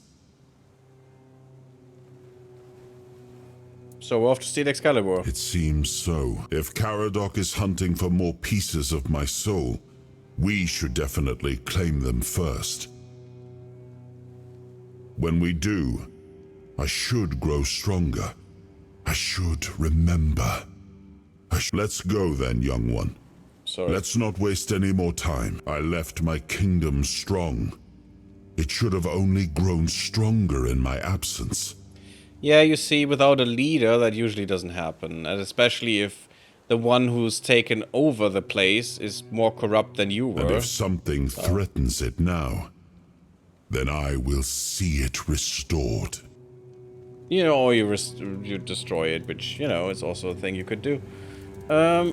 So we're off to steal Excalibur. It seems so. If Caradoc is hunting for more pieces of my soul, we should definitely claim them first. When we do, I should grow stronger. I should remember. Let's go then, young one. Sorry. Let's not waste any more time. I left my kingdom strong. It should have only grown stronger in my absence. Yeah, you see, without a leader, that usually doesn't happen. And especially if the one who's taken over the place is more corrupt than you were. And if something threatens it now, then I will see it restored. You know, or you destroy it, which, you know, is also a thing you could do.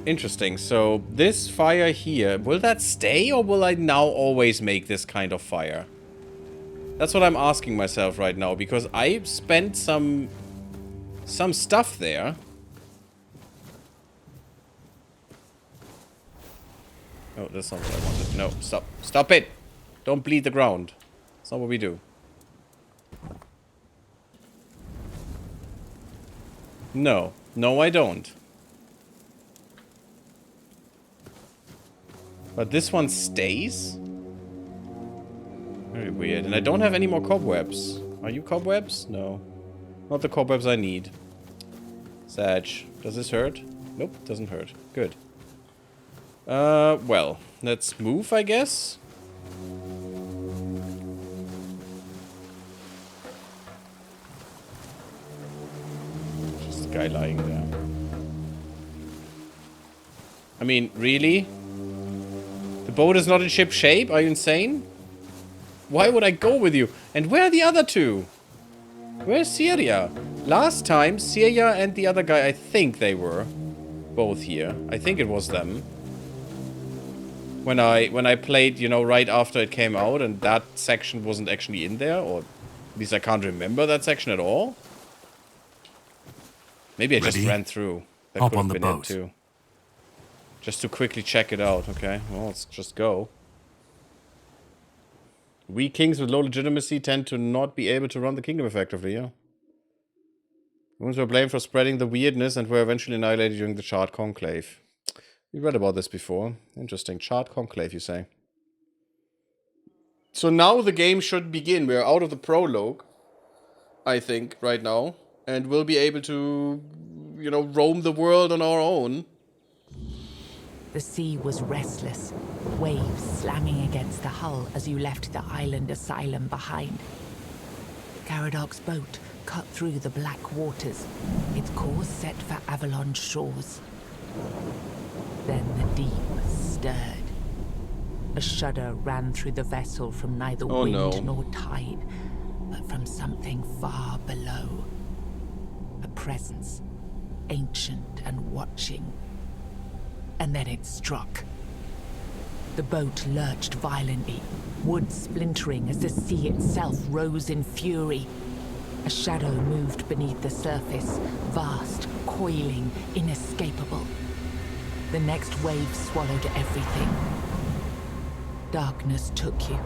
Interesting. So, this fire here, will that stay, or will I now always make this kind of fire? That's what I'm asking myself right now, because I spent some stuff there. Oh, that's not what I wanted. No, stop. Stop it! Don't bleed the ground. That's not what we do. No. No, I don't. But this one stays? Very weird. And I don't have any more cobwebs. Are you cobwebs? No. Not the cobwebs I need. Sag. Does this hurt? Nope, doesn't hurt. Good. Well, let's move, I guess. Just a guy lying there. I mean, really? The boat is not in ship shape? Are you insane? Why would I go with you? And where are the other two? Where's Syria? Last time, Syria and the other guy, I think they were both here. I think it was them. When I played, you know, right after it came out, and that section wasn't actually in there, or at least I can't remember that section at all. Maybe I just ran through. That Hop could have on the been boat. it too. Just to quickly check it out. Okay, well, let's just go. We kings with low legitimacy tend to not be able to run the kingdom effectively, yeah. Humans were blamed for spreading the weirdness and were eventually annihilated during the Chart Conclave. We read about this before. Interesting. Chart Conclave, you say. So now the game should begin. We're out of the prologue, I think, right now. And we'll be able to, you know, roam the world on our own. The sea was restless, waves slamming against the hull as you left the island asylum behind. Caradoc's boat cut through the black waters, its course set for Avalon's shores. Then the deep stirred. A shudder ran through the vessel from neither wind nor tide, but from something far below. A presence, ancient and watching. And then it struck. The boat lurched violently, wood splintering as the sea itself rose in fury. A shadow moved beneath the surface, vast, coiling, inescapable. The next wave swallowed everything. Darkness took you.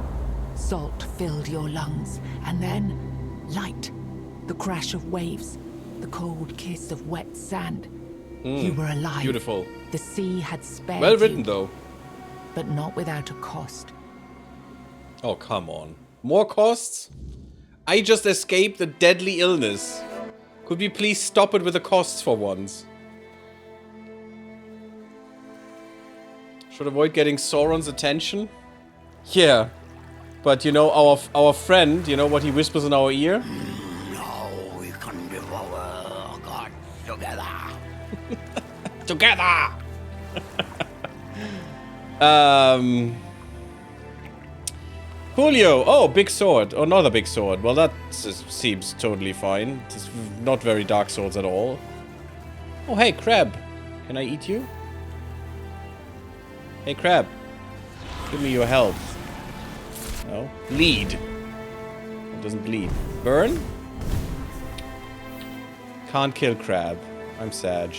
Salt filled your lungs, and then light. The crash of waves, the cold kiss of wet sand. You were alive. Beautiful. The sea had spared Well written, you, though. but not without a cost. Oh, come on. More costs? I just escaped a deadly illness. Could we please stop it with the costs for once? Should avoid getting Sauron's attention? Yeah. But, you know, our friend, you know what he whispers in our ear? Now we can devour Together! Julio! Oh, big sword. Oh, another big sword. Well, that seems totally fine. It's not very Dark Souls at all. Oh, hey, crab. Can I eat you? Hey, crab. Give me your health. No? Bleed. It doesn't bleed. Burn? Can't kill crab. I'm sad.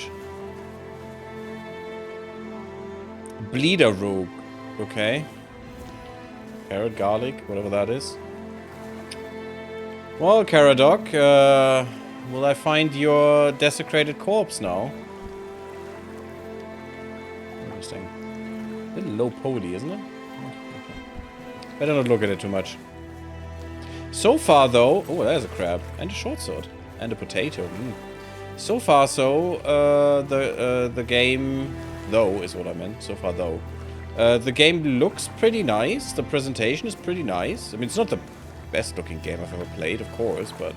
Bleeder rogue. Okay. Carrot, garlic, whatever that is. Well, Caradoc, will I find your desecrated corpse now? Interesting. A little low poly, isn't it? Okay. Better not look at it too much. So far, though... Oh, there's a crab. And a short sword. And a potato. So far, so, the game... Though, is what I meant. So far, though. The game looks pretty nice. The presentation is pretty nice. I mean, it's not the best-looking game I've ever played, of course, but...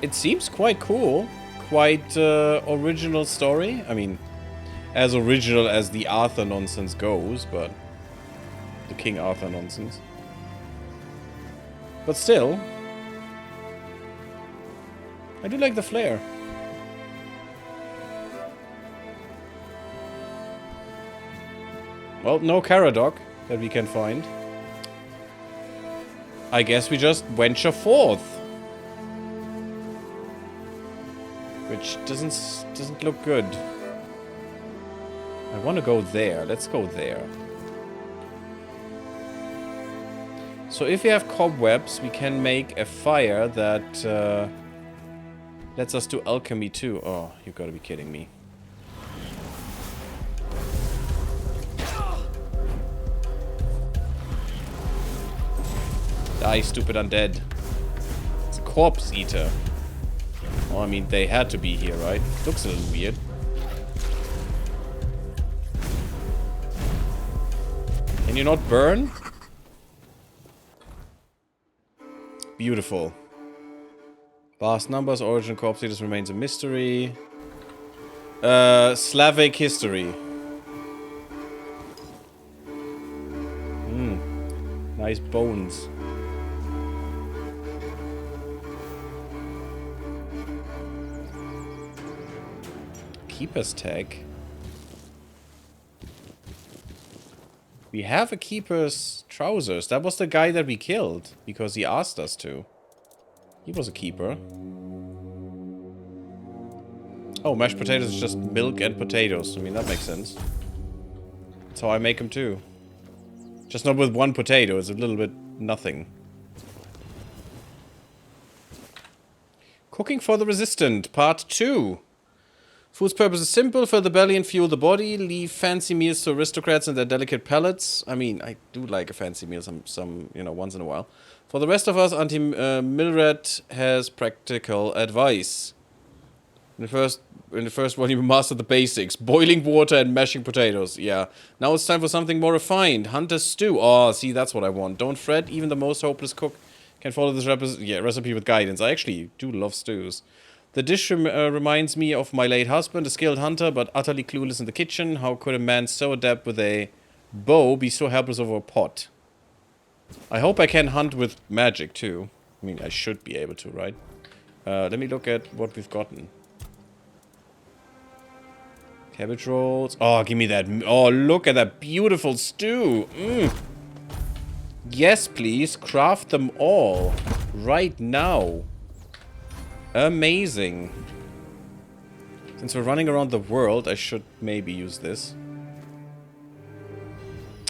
It seems quite cool. Quite, original story. I mean, as original as the Arthur nonsense goes, but... The King Arthur nonsense. But still... I do like the flair. Well, no Caradoc that we can find. I guess we just venture forth. Which doesn't look good. I want to go there. Let's go there. So if we have cobwebs, we can make a fire that lets us do alchemy too. Oh, you gotta be kidding me. Die, stupid undead. It's a corpse eater. Oh, I mean, they had to be here, right? Looks a little weird. Can you not burn? Beautiful. Vast numbers, origin corpse eaters remains a mystery. Slavic history. Nice bones. Keeper's tag. We have a keeper's trousers. That was the guy that we killed because he asked us to. He was a keeper. Oh, mashed potatoes is just milk and potatoes. I mean, that makes sense. That's how I make them too. Just not with one potato. It's a little bit nothing. Cooking for the Resistant, Part 2. Food's purpose is simple: fill the belly and fuel the body. Leave fancy meals to aristocrats and their delicate palates. I mean, I do like a fancy meal some you know, once in a while. For the rest of us, Auntie Milred has practical advice. In the first one, you mastered the basics: boiling water and mashing potatoes. Yeah. Now it's time for something more refined. Hunter's stew. Oh, see, that's what I want. Don't fret. Even the most hopeless cook can follow this recipe with guidance. I actually do love stews. The dish reminds me of my late husband, a skilled hunter, but utterly clueless in the kitchen. How could a man so adept with a bow be so helpless over a pot? I hope I can hunt with magic, too. I mean, I should be able to, right? Let me look at what we've gotten. Cabbage rolls. Oh, give me that. Oh, look at that beautiful stew. Yes, please. Craft them all. Right now. Amazing. Since we're running around the world, I should maybe use this.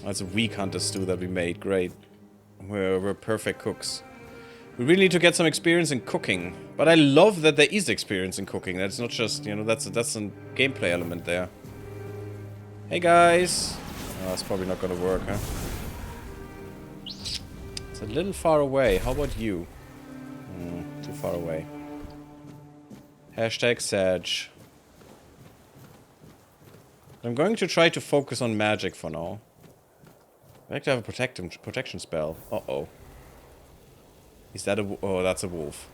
That's a weak hunter stew that we made. Great. We're perfect cooks. We really need to get some experience in cooking. But I love that there is experience in cooking. That's not just, you know, that's a gameplay element there. Hey, guys. Oh, that's probably not gonna work, huh? It's a little far away. How about you? Too far away. Hashtag Sag. I'm going to try to focus on magic for now. I like to have a protection spell. Uh-oh. Is that a... Oh, that's a wolf.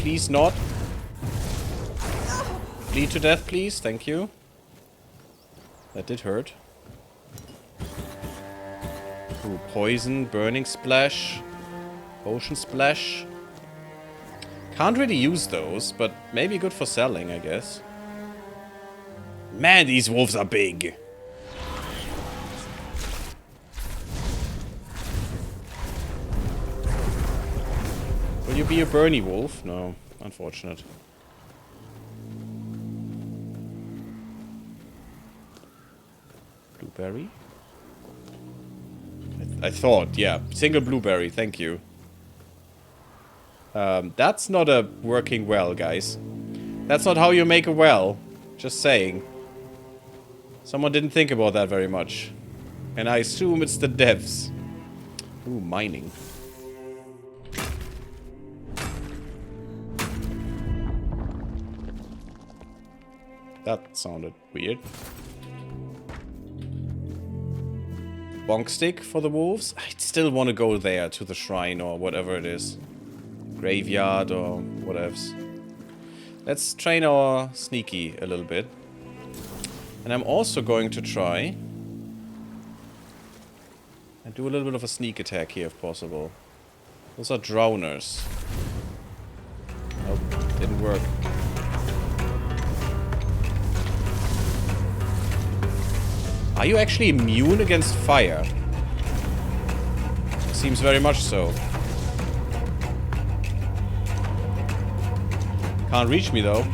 Please not. Bleed to death, please. Thank you. That did hurt. Ooh, poison, burning splash, potion splash. Can't really use those, but maybe good for selling, I guess. Man, these wolves are big. Will you be a Bernie wolf? No, unfortunate. Blueberry? I thought, yeah. Single blueberry, thank you. That's not a working well, guys. That's not how you make a well. Just saying. Someone didn't think about that very much. And I assume it's the devs. Ooh, mining. That sounded weird. Bonk stick for the wolves. I still want to go there to the shrine or whatever it is. Graveyard or whatevs. Let's train our sneaky a little bit. And I'm also going to try and do a little bit of a sneak attack here if possible. Those are drowners. Nope, didn't work. Are you actually immune against fire? Seems very much so. Can't reach me though.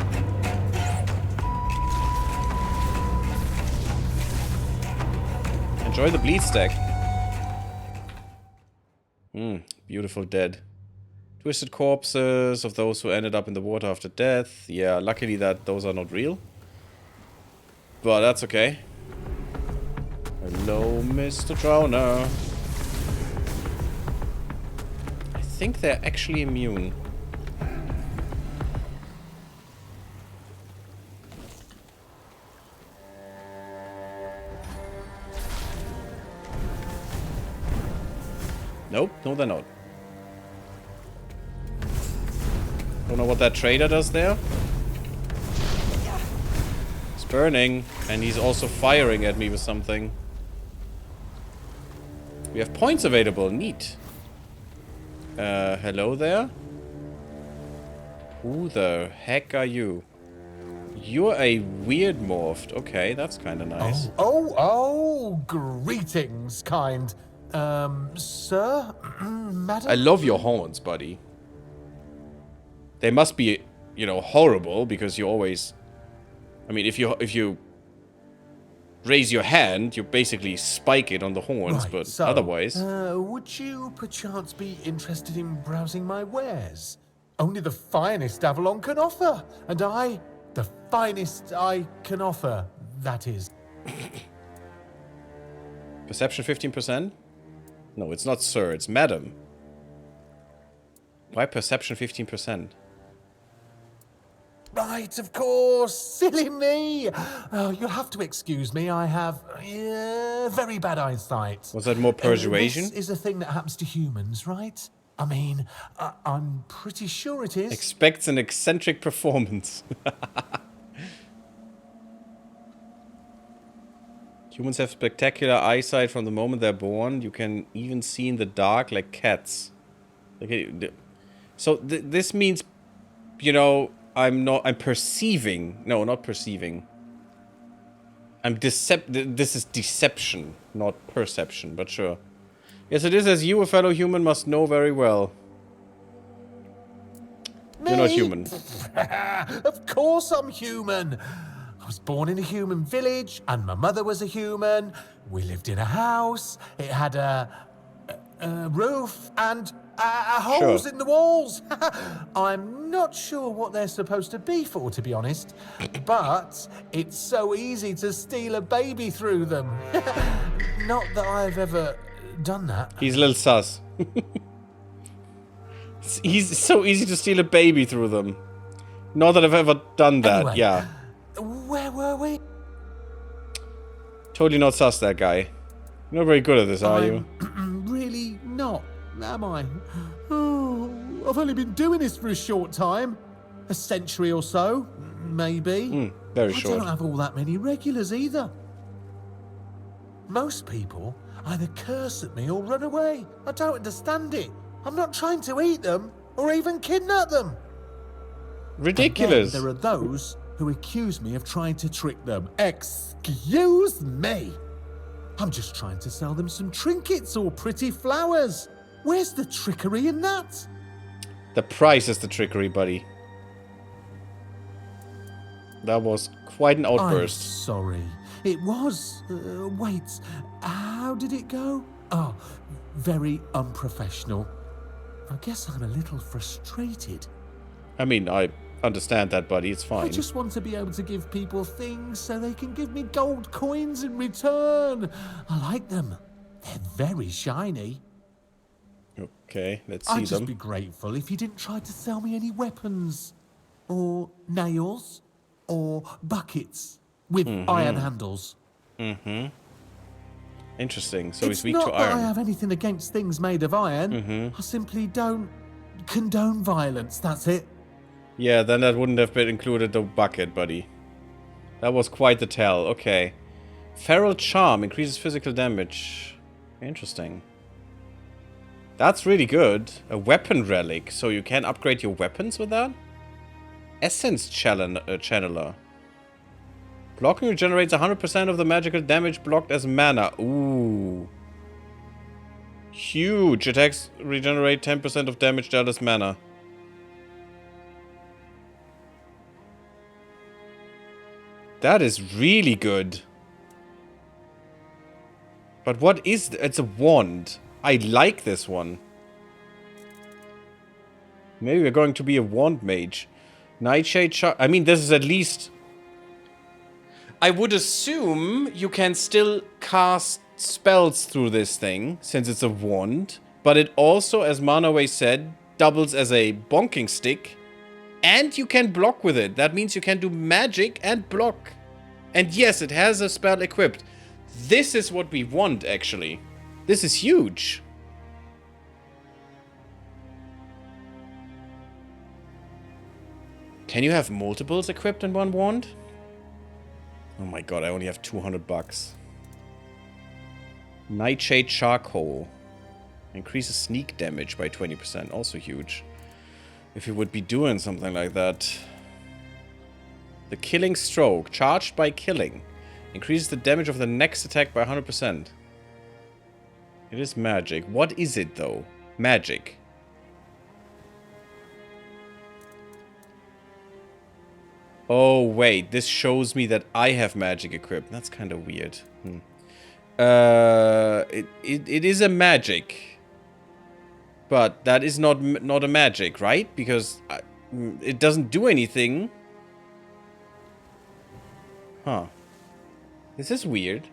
Enjoy the bleed stack. Beautiful dead. Twisted corpses of those who ended up in the water after death. Yeah, luckily that those are not real. But that's okay. Hello, Mr. Drowner. I think they're actually immune. Nope, no they're not. Don't know what that trader does there. He's burning, and he's also firing at me with something. We have points available. Neat. Hello there? Who the heck are you? You're a weird morphed. Okay, that's kind of nice. Oh, greetings, kind. Sir? Madam? I love your horns, buddy. They must be, you know, horrible because you always... I mean, if you raise your hand, you basically spike it on the horns, Right, but so, otherwise... would you perchance be interested in browsing my wares? Only the finest Avalon can offer, and I, the finest I can offer, that is. Perception 15%? No, it's not sir, it's madam. Why perception 15%? Right, of course. Silly me. Oh, you'll have to excuse me. I have very bad eyesight. Was that more persuasion? This is a thing that happens to humans, right? I mean, I'm pretty sure it is. Expects an eccentric performance. Humans have spectacular eyesight from the moment they're born. You can even see in the dark like cats. Okay, so this means, you know, I'm perceiving. No, not perceiving. This is deception, not perception, but sure. Yes, it is as you, a fellow human, must know very well. Me? You're not human. Of course I'm human. I was born in a human village, and my mother was a human. We lived in a house. It had a roof and holes in the walls. I'm not sure what they're supposed to be for, to be honest. But it's so easy to steal a baby through them. Not that I've ever done that. He's a little sus. It's so easy to steal a baby through them. Not that I've ever done that, Anyway, yeah. Where were we? Totally not sus, that guy. You're not very good at this, are you? Really not, am I? Oh, I've only been doing this for a short time. A century or so, maybe. Very I short. don't have all that many regulars either. Most people either curse at me or run away. I don't understand it. I'm not trying to eat them or even kidnap them. Ridiculous. And then there are those who accuse me of trying to trick them. Excuse me. I'm just trying to sell them some trinkets or pretty flowers. Where's the trickery in that? The price is the trickery, buddy. That was quite an I'm outburst. sorry. It was. Wait, how did it go? Oh, very unprofessional. I guess I'm a little frustrated. I mean, I understand that, buddy. It's I fine. just want to be able to give people things so they can give me gold coins in return. I like them. They're very shiny. Okay, let's see I'd just them. be grateful if you didn't try to sell me any weapons. Or nails. Or buckets with iron handles. Interesting. So It's he's weak not to that I iron. have anything against things made of iron. I simply don't condone violence, that's it. Yeah, then that wouldn't have been included the bucket, buddy. That was quite the tell. Okay. Feral Charm increases physical damage. Interesting. That's really good. A weapon relic, so you can upgrade your weapons with that? Essence Channeler. Blocking regenerates 100% of the magical damage blocked as mana. Ooh. Huge. Attacks regenerate 10% of damage dealt as mana. That is really good. But what is... It's a wand. I like this one. Maybe we're going to be a wand mage. Nightshade Char... I mean, this is at least... I would assume you can still cast spells through this thing, since it's a wand. But it also, as Manaway said, doubles as a bonking stick. And you can block with it. That means you can do magic and block. And yes, it has a spell equipped. This is what we want, actually. This is huge. Can you have multiples equipped in one wand? Oh my god, I only have 200 bucks. Nightshade Charcoal. Increases sneak damage by 20%. Also huge. If you would be doing something like that. The Killing Stroke. Charged by killing. Increases the damage of the next attack by 100%. It is magic. What is it, though? Magic. Oh, wait. This shows me that I have magic equipped. That's kind of weird. It is a magic. But that is not a magic, right? Because it doesn't do anything. Huh. This is weird.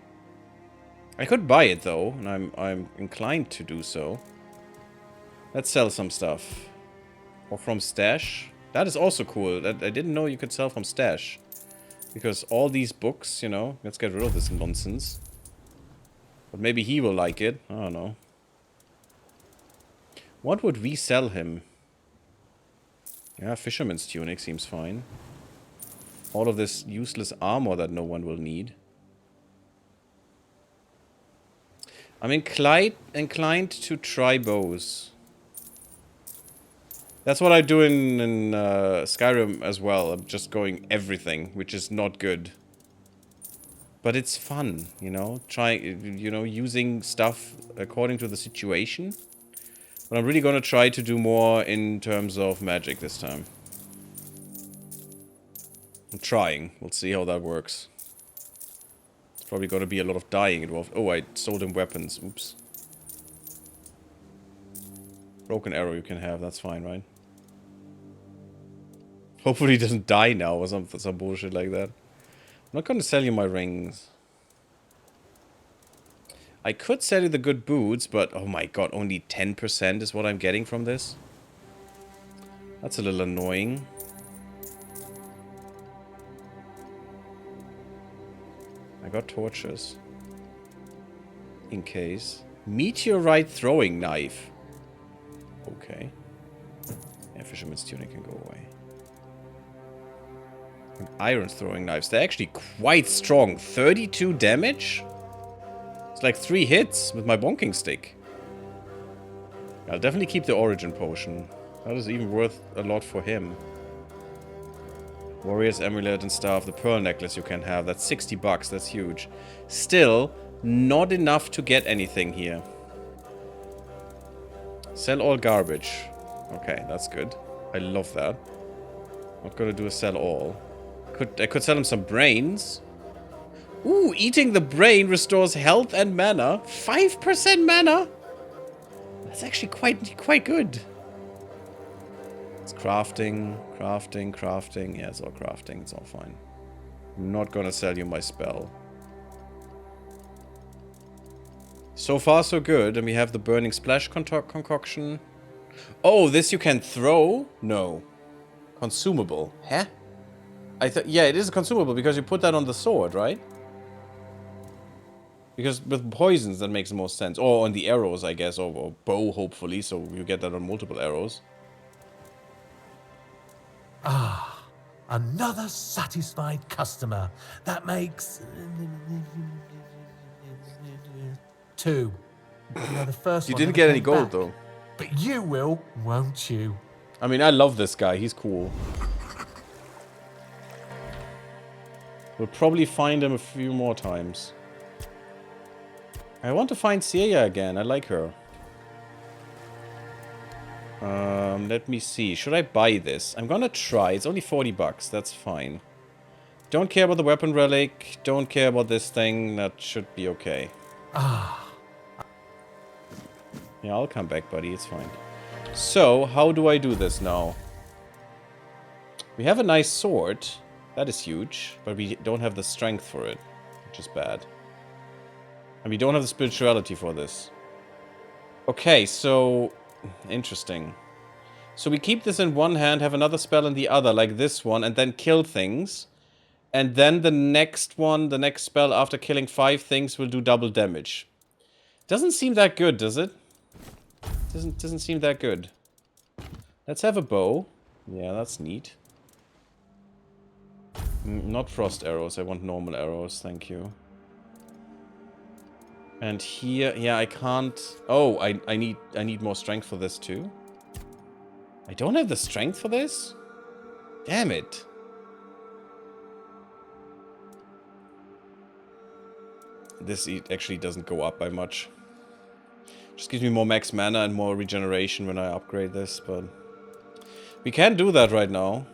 I could buy it, though. And I'm inclined to do so. Let's sell some stuff. Or from stash. That is also cool. I didn't know you could sell from stash. Because all these books, you know, let's get rid of this nonsense. But maybe he will like it. I don't know. What would we sell him? Yeah, Fisherman's Tunic seems fine. All of this useless armor that no one will need. I'm inclined to try bows. That's what I do in Skyrim as well. I'm just going everything, which is not good. But it's fun, you know? Using stuff according to the situation. But I'm really gonna try to do more in terms of magic this time. I'm trying. We'll see how that works. It's probably gonna be a lot of dying involved. Oh, I sold him weapons. Oops. Broken arrow you can have, that's fine, right? Hopefully he doesn't die now or some bullshit like that. I'm not gonna sell you my rings. I could sell you the good boots, but oh my god, only 10% is what I'm getting from this? That's a little annoying. I got torches. In case. Meteorite throwing knife. Okay. Yeah, Fisherman's Tunic can go away. And Iron Throwing Knives. They're actually quite strong. 32 damage? It's like 3 hits with my bonking stick. I'll definitely keep the Origin Potion. That is even worth a lot for him. Warrior's Amulet and stuff. The Pearl Necklace you can have. That's 60 bucks. That's huge. Still, not enough to get anything here. Sell all garbage. Okay, that's good. I love that. Not gonna do a sell all. I could sell him some brains. Ooh, eating the brain restores health and mana. 5% mana? That's actually quite good. It's crafting. Yeah, it's all crafting. It's all fine. I'm not gonna sell you my spell. So far, so good. And we have the Burning Splash concoction. Oh, this you can throw? No. Consumable. Huh? I thought, yeah, it is a consumable because you put that on the sword, right? Because with poisons, that makes the most sense. Or on the arrows, I guess. Or bow, hopefully. So you get that on multiple arrows. Ah, another satisfied customer. That makes 2. You know, the first You one didn't never get any came gold, back. though. But you will, won't you? I mean, I love this guy. He's cool. We'll probably find him a few more times. I want to find Celia again. I like her. Let me see. Should I buy this? I'm gonna try. It's only 40 bucks. That's fine. Don't care about the weapon relic. Don't care about this thing. That should be okay. Ah. Yeah, I'll come back, buddy. It's fine. So, how do I do this now? We have a nice sword. That is huge. But we don't have the strength for it. Which is bad. And we don't have the spirituality for this. Okay, so... Interesting. So we keep this in one hand, have another spell in the other, like this one, and then kill things. And then the next one, the next spell after killing 5 things will do double damage. Doesn't seem that good, does it? Doesn't seem that good. Let's have a bow. Yeah, that's neat. Not frost arrows, I want normal arrows, thank you. And here, yeah, I can't... Oh, I need more strength for this too. I don't have the strength for this? Damn it. This actually doesn't go up by much. Just gives me more max mana and more regeneration when I upgrade this, but... We can do that right now.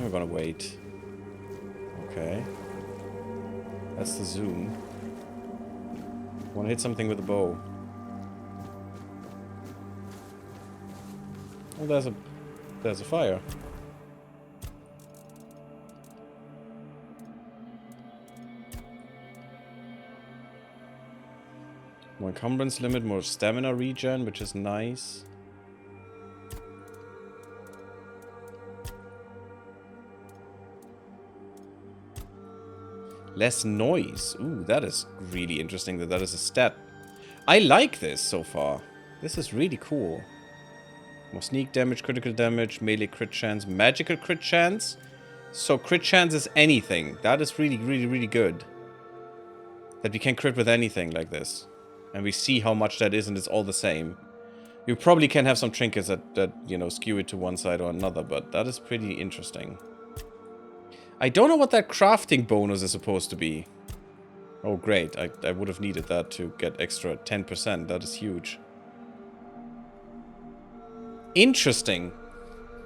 We're gonna wait. Okay. That's the zoom. Wanna hit something with a bow. Oh, there's a fire. More encumbrance limit, more stamina regen, which is nice. Less noise. Ooh, that is really interesting that is a stat. I like this so far. This is really cool. More sneak damage, critical damage, melee crit chance, magical crit chance. So crit chance is anything. That is really, really, really good. That we can crit with anything like this. And we see how much that is and it's all the same. You probably can have some trinkets that you know, skew it to one side or another, but that is pretty interesting. I don't know what that crafting bonus is supposed to be. Oh, great. I would have needed that to get extra 10%. That is huge. Interesting.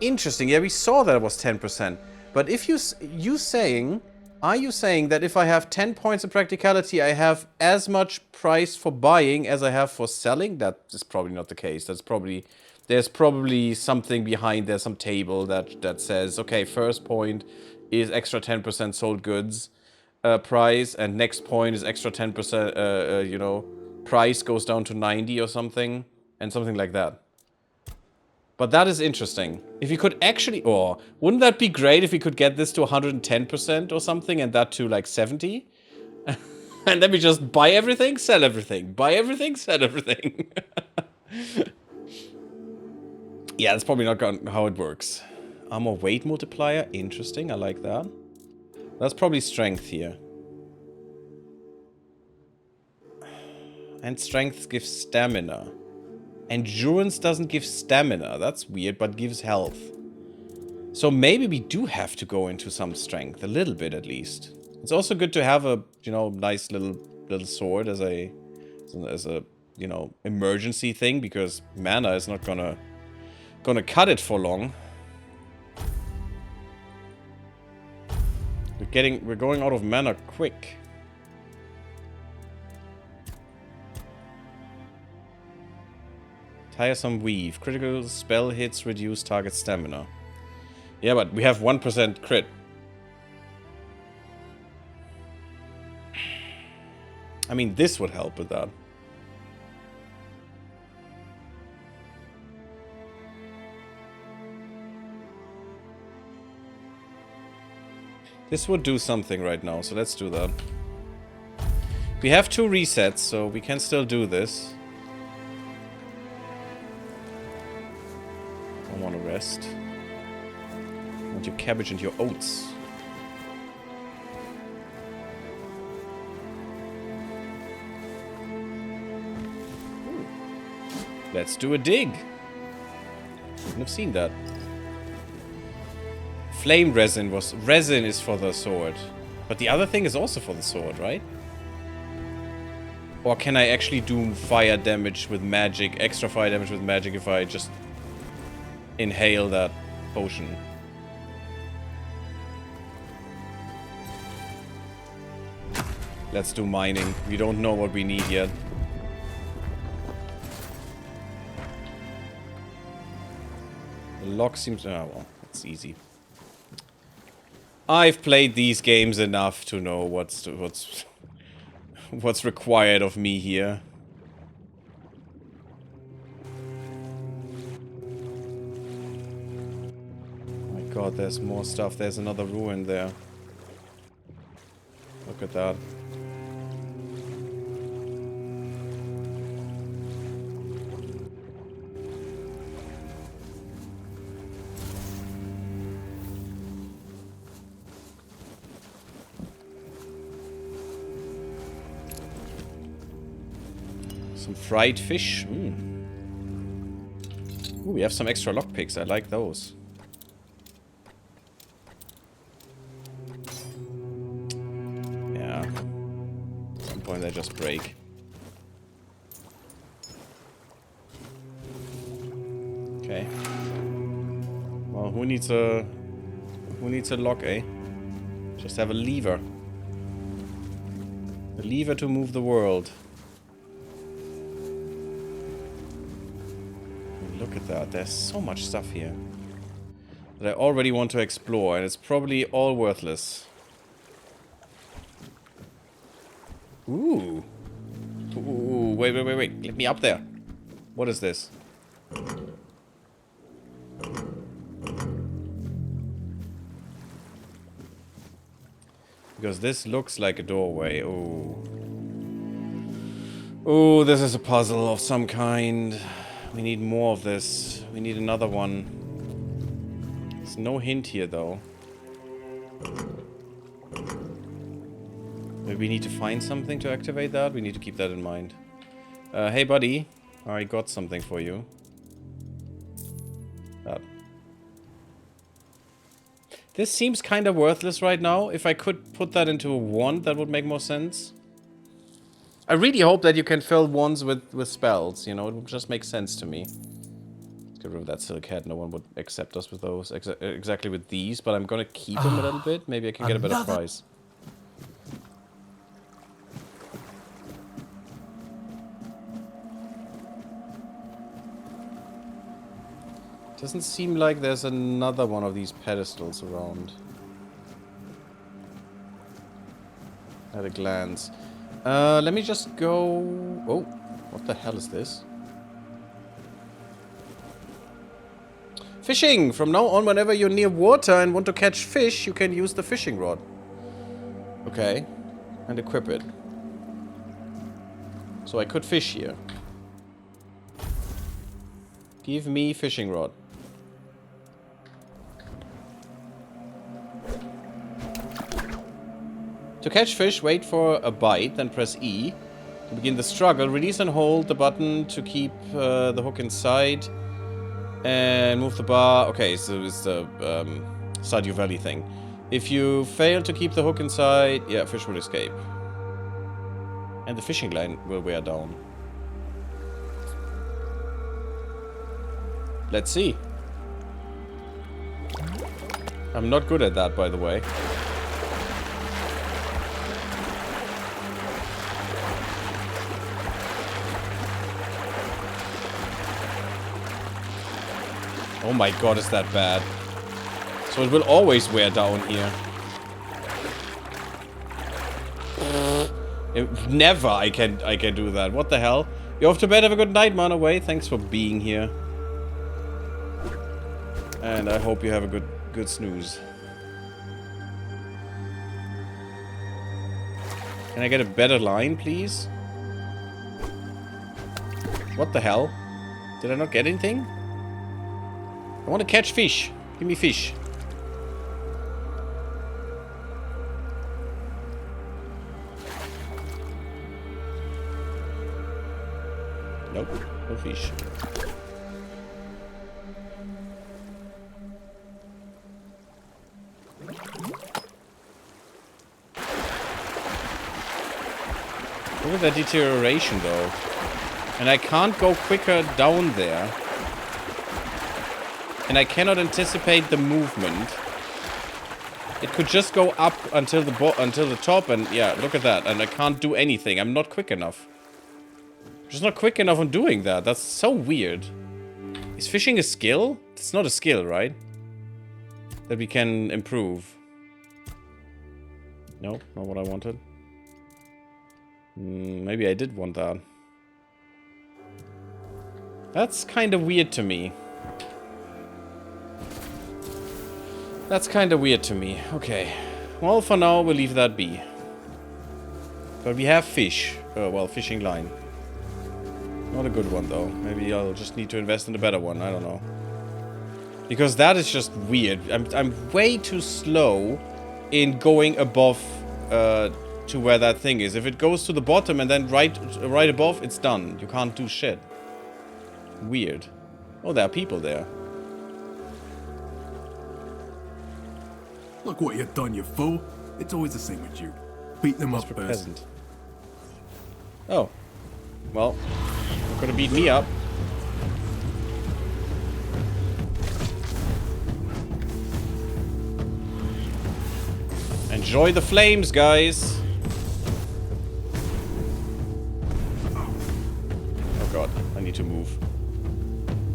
Interesting. Yeah, we saw that it was 10%. But if are you saying that if I have 10 points of practicality, I have as much price for buying as I have for selling? That is probably not the case. There's probably something behind there, some table that says, okay, first point is extra 10% sold goods price, and next point is extra 10%, you know, price goes down to 90 or something, and something like that. But that is interesting. If you could actually... Oh, wouldn't that be great if we could get this to 110% or something, and that to, like, 70? And then we just buy everything, sell everything. Buy everything, sell everything. Yeah, that's probably not how it works. Armor weight multiplier. Interesting. I like that. That's probably strength here. And strength gives stamina. Endurance doesn't give stamina. That's weird, but gives health. So maybe we do have to go into some strength. A little bit, at least. It's also good to have a, you know, nice little sword as a, you know, emergency thing. Because mana is not gonna cut it for long. We're going out of mana quick. Tiresome Weave. Critical spell hits reduce target stamina. Yeah, but we have 1% crit. I mean, this would help with that. This would do something right now, so let's do that. We have 2 resets, so we can still do this. I want to rest. I want your cabbage and your oats. Ooh. Let's do a dig. Wouldn't have seen that. Flame resin is for the sword. But the other thing is also for the sword, right? Or can I actually do fire damage with magic, extra fire damage with magic if I just inhale that potion? Let's do mining. We don't know what we need yet. The lock seems... oh, well, it's easy. I've played these games enough to know what's required of me here. Oh my god, there's more stuff. There's another ruin there. Look at that. Some fried fish. Ooh, we have some extra lockpicks. I like those. Yeah. At some point they just break. Okay. Well, who needs a lock, eh? Just have a lever. A lever to move the world. Look at that. There's so much stuff here that I already want to explore, and it's probably all worthless. Ooh. Ooh, wait. Let me up there. What is this? Because this looks like a doorway. Ooh. Ooh, this is a puzzle of some kind. We need more of this. We need another one. There's no hint here, though. Maybe we need to find something to activate that. We need to keep that in mind. Hey, buddy. I got something for you. That. This seems kind of worthless right now. If I could put that into a wand, that would make more sense. I really hope that you can fill wands with spells, you know, it would just make sense to me. Let's get rid of that silk head, no one would accept us with those, exactly with these, but I'm gonna keep them a little bit, maybe I can get a better price. Doesn't seem like there's another one of these pedestals around. At a glance. Let me just go... oh, what the hell is this? Fishing! From now on, whenever you're near water and want to catch fish, you can use the fishing rod. Okay. And equip it. So I could fish here. Give me fishing rod. To catch fish, wait for a bite, then press E. To begin the struggle, release and hold the button to keep the hook inside. And move the bar. Okay, so it's the Stardew Valley thing. If you fail to keep the hook inside, yeah, fish will escape. And the fishing line will wear down. Let's see. I'm not good at that, by the way. Oh my god, is that bad. So it will always wear down here. Never I can do that. What the hell? You're off to bed. Have a good night, man. Away. Thanks for being here. And I hope you have a good snooze. Can I get a better line, please? What the hell? Did I not get anything? I want to catch fish. Give me fish. Nope, no fish. Look at that deterioration though. And I can't go quicker down there. And I cannot anticipate the movement. It could just go up until the top, and yeah, look at that. And I can't do anything. I'm not quick enough. I'm just not quick enough on doing that. That's so weird. Is fishing a skill? It's not a skill, right? That we can improve. No, not what I wanted. Maybe I did want that. That's kind of weird to me. That's kind of weird to me. Okay. Well, for now, we'll leave that be. But we have fish. Well, fishing line. Not a good one, though. Maybe I'll just need to invest in a better one. I don't know. Because that is just weird. I'm way too slow in going above to where that thing is. If it goes to the bottom and then right above, it's done. You can't do shit. Weird. Oh, there are people there. Look what you've done, you fool. It's always the same with you. Beat them up first. Peasant. Oh. Well, you're gonna beat me up. Enjoy the flames, guys. Oh god, I need to move.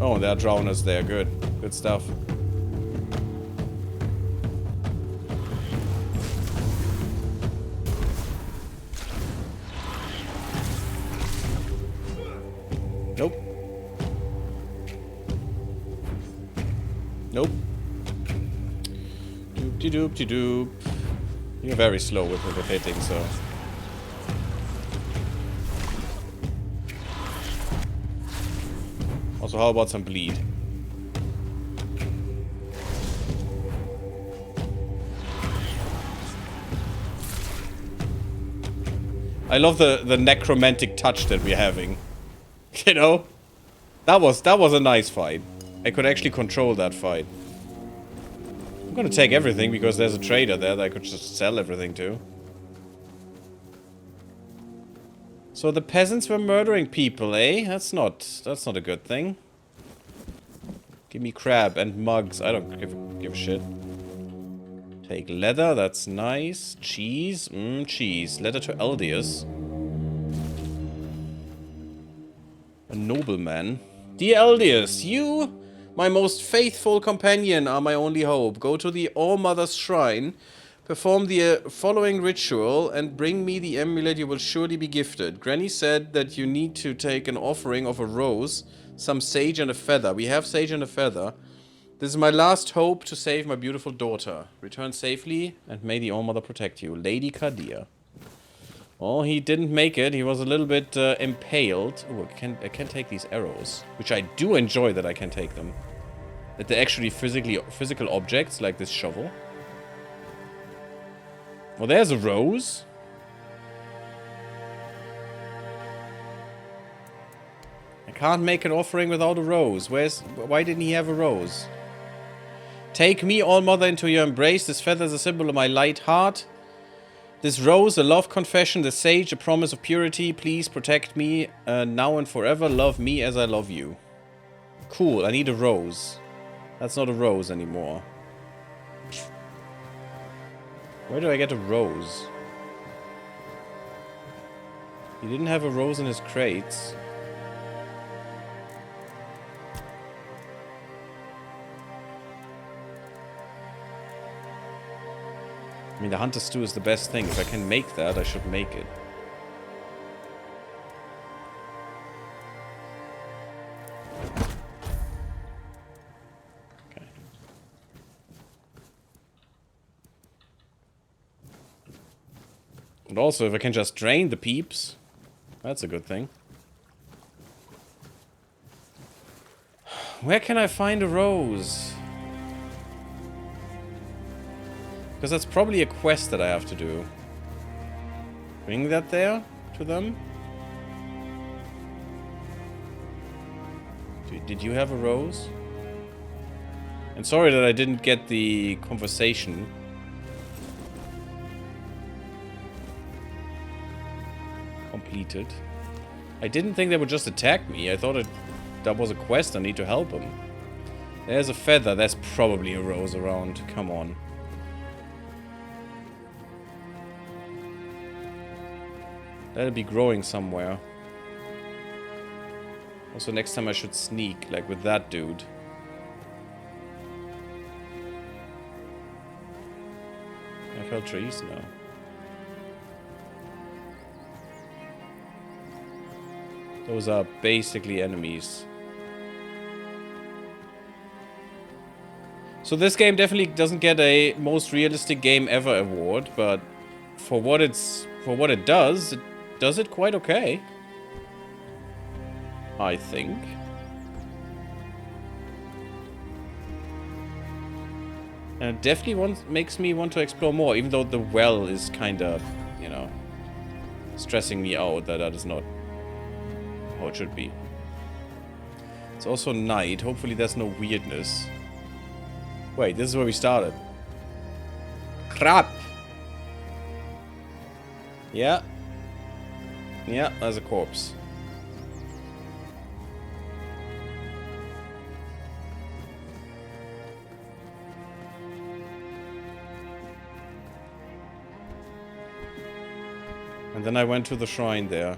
Oh, there are drowners there. Good. Good stuff. Nope. Nope. Doop-de-doop-de-doop. You're very slow with hitting, so... Also, how about some bleed? I love the necromantic touch that we're having. You know? That was a nice fight. I could actually control that fight. I'm gonna take everything because there's a trader there that I could just sell everything to. So the peasants were murdering people, eh? That's not a good thing. Give me crab and mugs. I don't give a shit. Take leather, that's nice. Cheese, cheese. Letter to Eldius. A nobleman. Dear Eldius, you, my most faithful companion, are my only hope. Go to the All-Mother's shrine, perform the following ritual, and bring me the amulet. You will surely be gifted. Granny said that you need to take an offering of a rose, some sage and a feather. We have sage and a feather. This is my last hope to save my beautiful daughter. Return safely, and may the All-Mother protect you. Lady Kadir. Oh, he didn't make it. He was a little bit impaled. Oh, I can take these arrows, which I do enjoy that I can take them. That they're actually physical objects, like this shovel. Well, there's a rose. I can't make an offering without a rose. Why didn't he have a rose? Take me, All Mother, into your embrace. This feather is a symbol of my light heart. This rose, a love confession. The sage, a promise of purity. Please protect me now and forever. Love me as I love you. Cool, I need a rose. That's not a rose anymore. Where do I get a rose? He didn't have a rose in his crates. I mean, the hunter stew is the best thing. If I can make that, I should make it. Okay. And also, if I can just drain the peeps, that's a good thing. Where can I find a rose? Because that's probably a quest that I have to do. Bring that there to them. Did you have a rose? And sorry that I didn't get the conversation. Completed. I didn't think they would just attack me. I thought that was a quest. I need to help them. There's a feather. There's probably a rose around. Come on. That'll be growing somewhere. Also, next time I should sneak, like with that dude. I fell trees now. Those are basically enemies. So this game definitely doesn't get a most realistic game ever award, but for what it does it quite okay. I think. And it definitely makes me want to explore more, even though the well is kind of, you know, stressing me out that is not how it should be. It's also night. Hopefully there's no weirdness. Wait, this is where we started. Crap! Yeah. Yeah, there's a corpse. And then I went to the shrine there.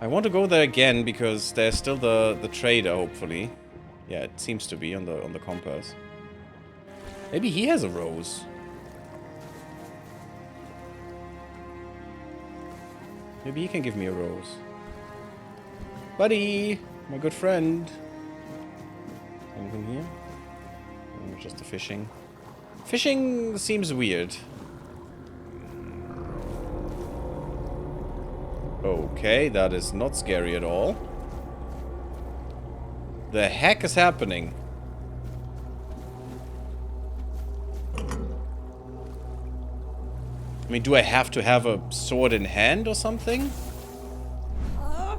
I want to go there again because there's still the trader, hopefully. Yeah, it seems to be on the compass. Maybe he has a rose. Maybe he can give me a rose. Buddy! My good friend. Anything here? Oh, just the fishing. Fishing seems weird. Okay, that is not scary at all. The heck is happening? I mean, do I have to have a sword in hand or something? I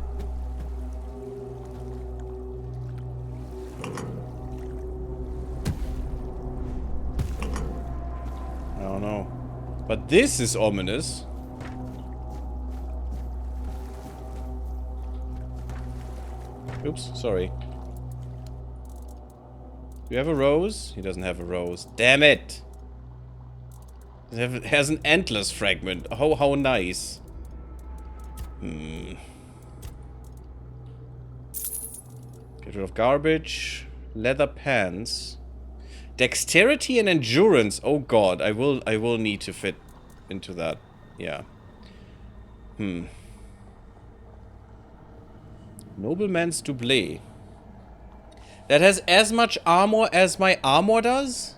don't know. But this is ominous. Oops, sorry. Do you have a rose? He doesn't have a rose. Damn it! It has an endless fragment. Oh, how nice. Get rid of garbage. Leather pants. Dexterity and endurance. Oh god, I will need to fit into that. Yeah. Nobleman's doublet. That has as much armor as my armor does?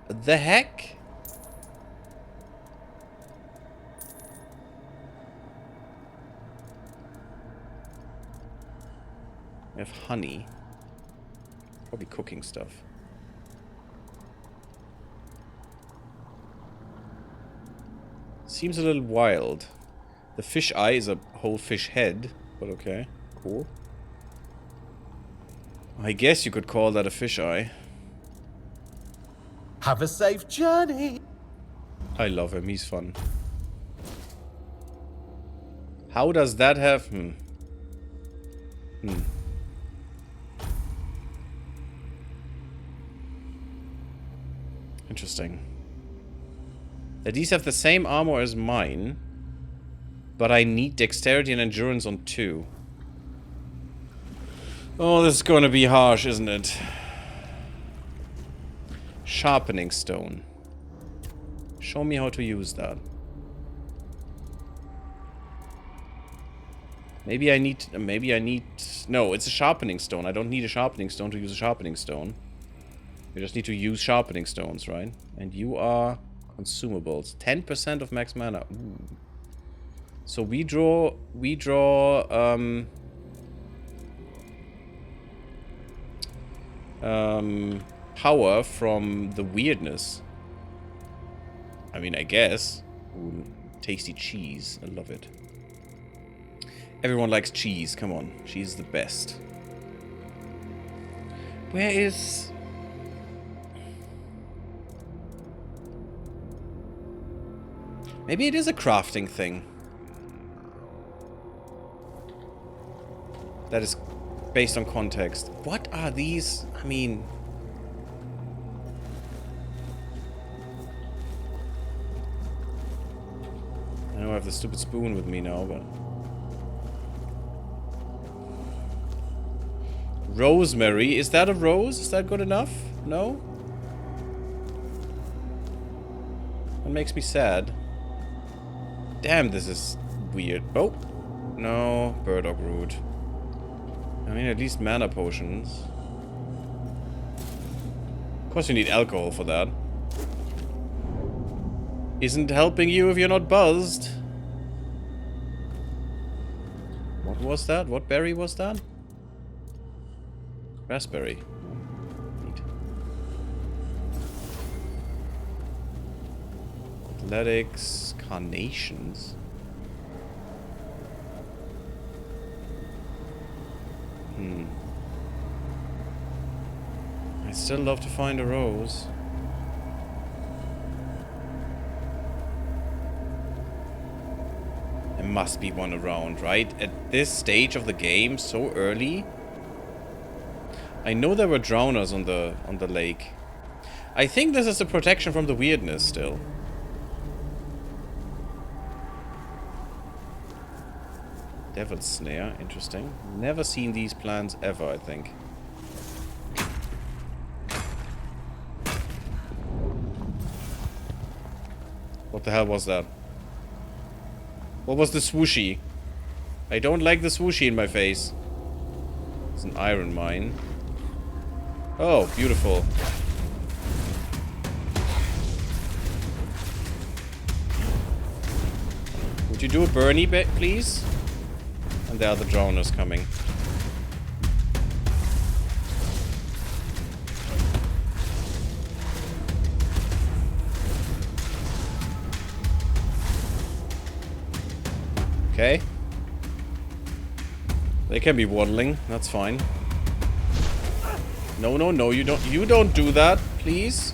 The heck? We have honey. Probably cooking stuff. Seems a little wild. The fish eye is a whole fish head, but okay, cool. I guess you could call that a fish eye. Have a safe journey. I love him, he's fun. How does that have... Interesting. That these have the same armor as mine, but I need dexterity and endurance on 2. Oh, this is gonna be harsh, isn't it? Sharpening stone. Show me how to use that. Maybe I need... No, it's a sharpening stone. I don't need a sharpening stone to use a sharpening stone. You just need to use sharpening stones, right? And you are consumables. 10% of max mana. Ooh. So we draw power from the weirdness. I mean, I guess. Ooh, tasty cheese. I love it. Everyone likes cheese. Come on. Cheese is the best. Where is... Maybe it is a crafting thing. That is based on context. What are these? I mean... I know I have the stupid spoon with me now, but... Rosemary. Is that a rose? Is that good enough? No? That makes me sad. Damn, this is weird. Oh! No, burdock root. I mean, at least mana potions. Of course you need alcohol for that. Isn't helping you if you're not buzzed. What was that? What berry was that? Raspberry. Neat. Athletics. Carnations. I'd still love to find a rose. There must be one around, right? At this stage of the game, so early. I know there were drowners on the lake. I think this is a protection from the weirdness still. Devil's Snare, interesting. Never seen these plants ever, I think. What the hell was that? What was the swooshy? I don't like the swooshy in my face. It's an iron mine. Oh, beautiful. Would you do a Bernie bet, please? And there are the drowners coming. Okay. They can be waddling, that's fine. No, no, no, you don't do that, please.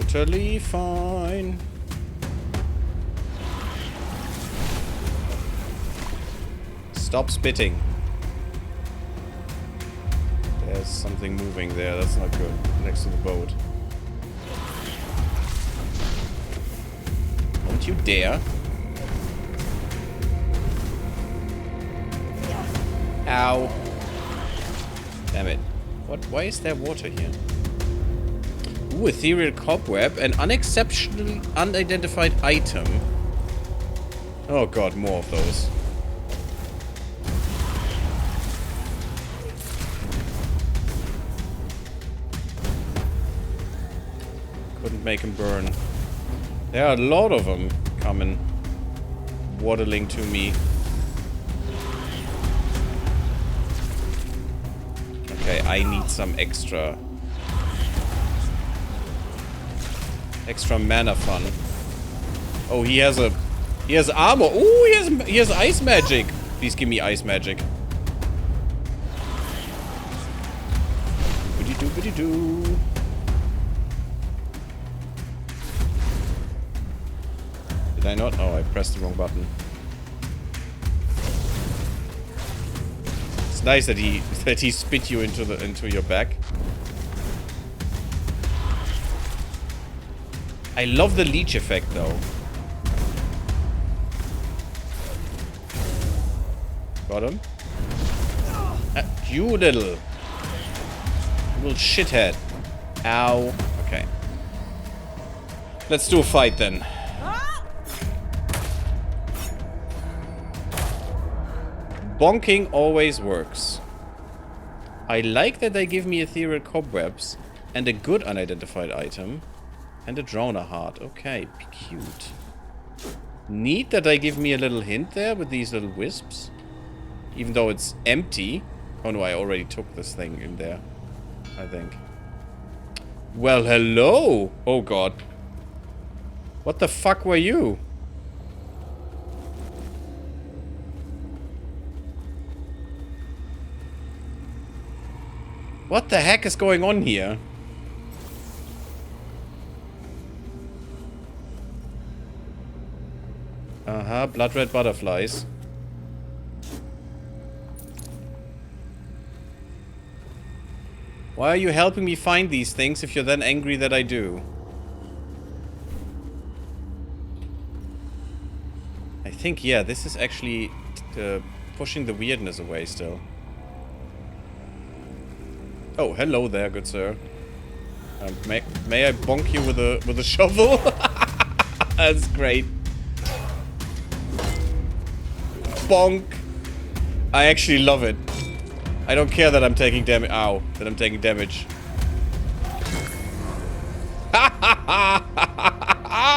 Totally fine. Stop spitting. There's something moving there, that's not good. Next to the boat. Don't you dare. Ow. Damn it. What? Why is there water here? Ooh, ethereal cobweb. An unexceptionally unidentified item. Oh god, more of those. Couldn't make him burn. There are a lot of them coming. Waddling to me. Okay, I need some extra mana fun. Oh, he has armor. Ooh, he has ice magic. Please give me ice magic. Doobity-doo. Did I not? Oh, I pressed the wrong button. It's nice that he spit you into your back. I love the leech effect though. Got him. You little shithead. Ow. Okay. Let's do a fight then. Bonking always works. I like that they give me ethereal cobwebs and a good unidentified item and a Droner heart. Okay, cute. Neat that they give me a little hint there with these little wisps. Even though it's empty. Oh no, I already took this thing in there, I think. Well, hello! Oh god. What the fuck were you? What the heck is going on here? Blood red butterflies. Why are you helping me find these things if you're then angry that I do? I think, yeah, this is actually pushing the weirdness away still. Oh, hello there, good sir. May I bonk you with a shovel? That's great. Bonk. I actually love it. I don't care that I'm taking damage. Ow, that I'm taking damage.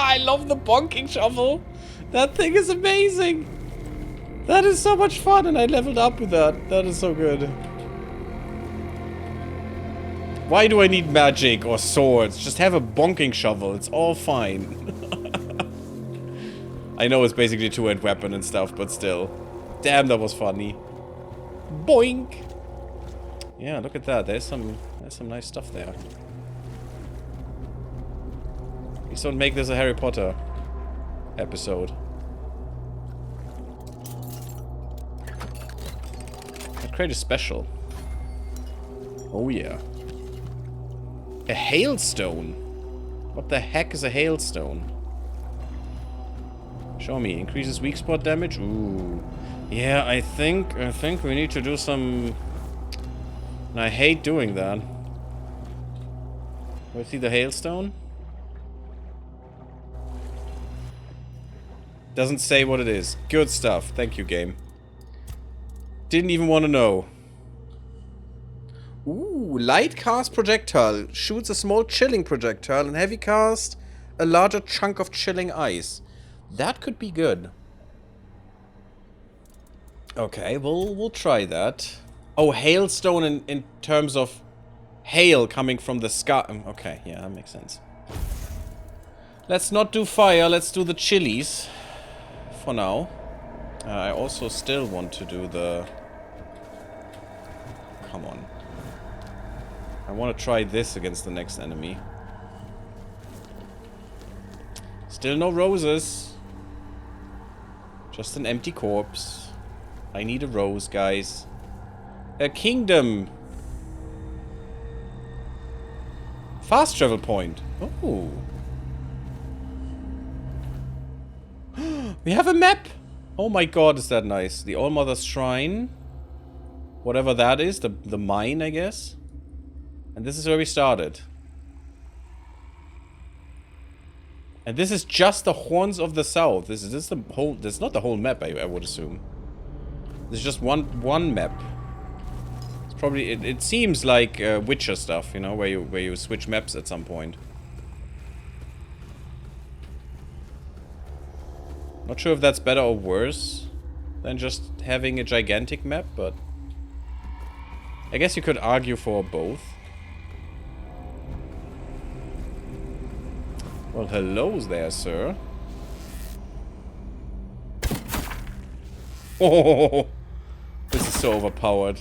I love the bonking shovel. That thing is amazing. That is so much fun, and I leveled up with that. That is so good. Why do I need magic or swords? Just have a bonking shovel. It's all fine. I know it's basically a two-hand weapon and stuff, but still. Damn, that was funny. Boink. Yeah, look at that. There's some nice stuff there. Please don't make this a Harry Potter episode. I'd create a special. Oh yeah. A hailstone. What the heck is a hailstone? Show me. Increases weak spot damage. Ooh. Yeah, I think we need to do some. And I hate doing that. Do I see the hailstone? Doesn't say what it is. Good stuff. Thank you, game. Didn't even want to know. Ooh, light cast projectile. Shoots a small chilling projectile, and heavy cast a larger chunk of chilling ice. That could be good. Okay, we'll try that. Oh, hailstone in terms of hail coming from the sky. Okay, yeah, that makes sense. Let's not do fire, let's do the chilies. For now. I also still want to do the... Come on. I want to try this against the next enemy. Still no roses. Just an empty corpse. I need a rose, guys. A kingdom. Fast travel point. Oh. We have a map. Oh my god, is that nice. The All-Mother's Shrine. Whatever that is. The mine, I guess. And this is where we started. And this is just the Horns of the South. This is the whole... This is not the whole map, I would assume. This is just one map. It's probably... It seems like Witcher stuff, you know, where you switch maps at some point. Not sure if that's better or worse than just having a gigantic map, but... I guess you could argue for both. Well, hello there, sir. Oh, this is so overpowered.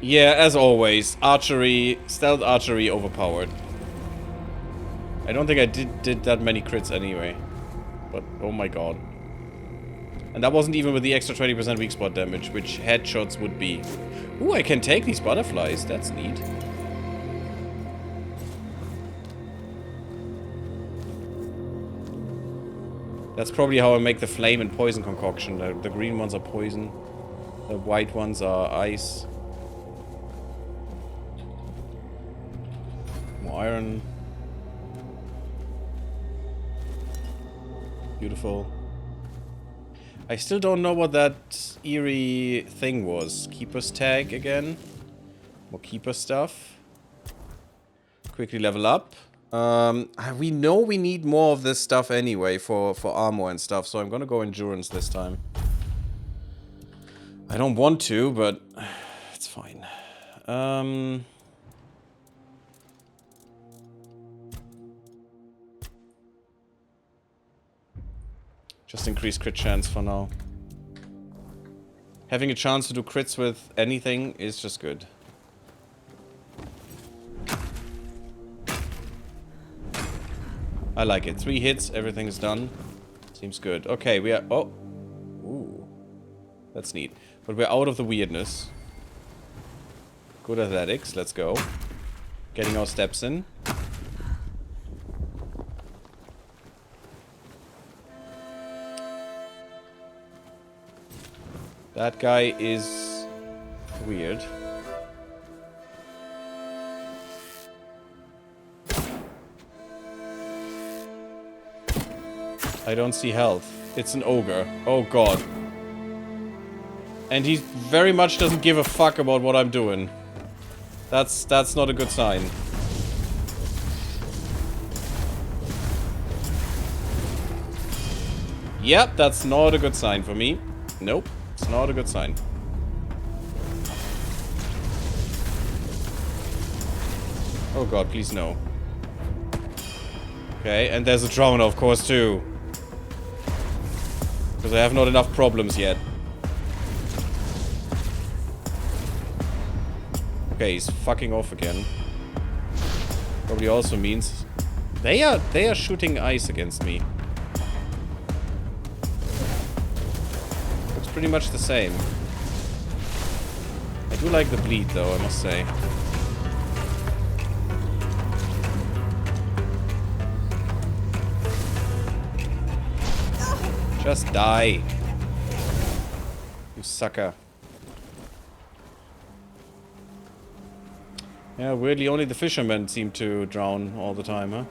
Yeah, as always, archery, stealth archery overpowered. I don't think I did that many crits anyway. But, oh my god. And that wasn't even with the extra 20% weak spot damage, which headshots would be. Ooh, I can take these butterflies. That's neat. That's probably how I make the flame and poison concoction. The green ones are poison. The white ones are ice. More iron. Beautiful. I still don't know what that eerie thing was. Keeper's tag again. More keeper stuff. Quickly level up. We know we need more of this stuff anyway for armor and stuff, so I'm gonna go endurance this time. I don't want to, but it's fine. Just increase crit chance for now. Having a chance to do crits with anything is just good. I like it. 3 hits, everything's done. Seems good. Okay, we are... Oh. Ooh. That's neat. But we're out of the weirdness. Good athletics. Let's go. Getting our steps in. That guy is weird. I don't see health. It's an ogre. Oh god. And he very much doesn't give a fuck about what I'm doing. That's not a good sign. Yep, that's not a good sign for me. Nope. It's not a good sign. Oh god, please no. Okay, and there's a drone, of course, too. Because I have not enough problems yet. Okay, he's fucking off again. Probably also means they are shooting ice against me. Pretty much the same. I do like the bleed though, I must say. Just die. You sucker. Yeah, weirdly only the fishermen seem to drown all the time, huh?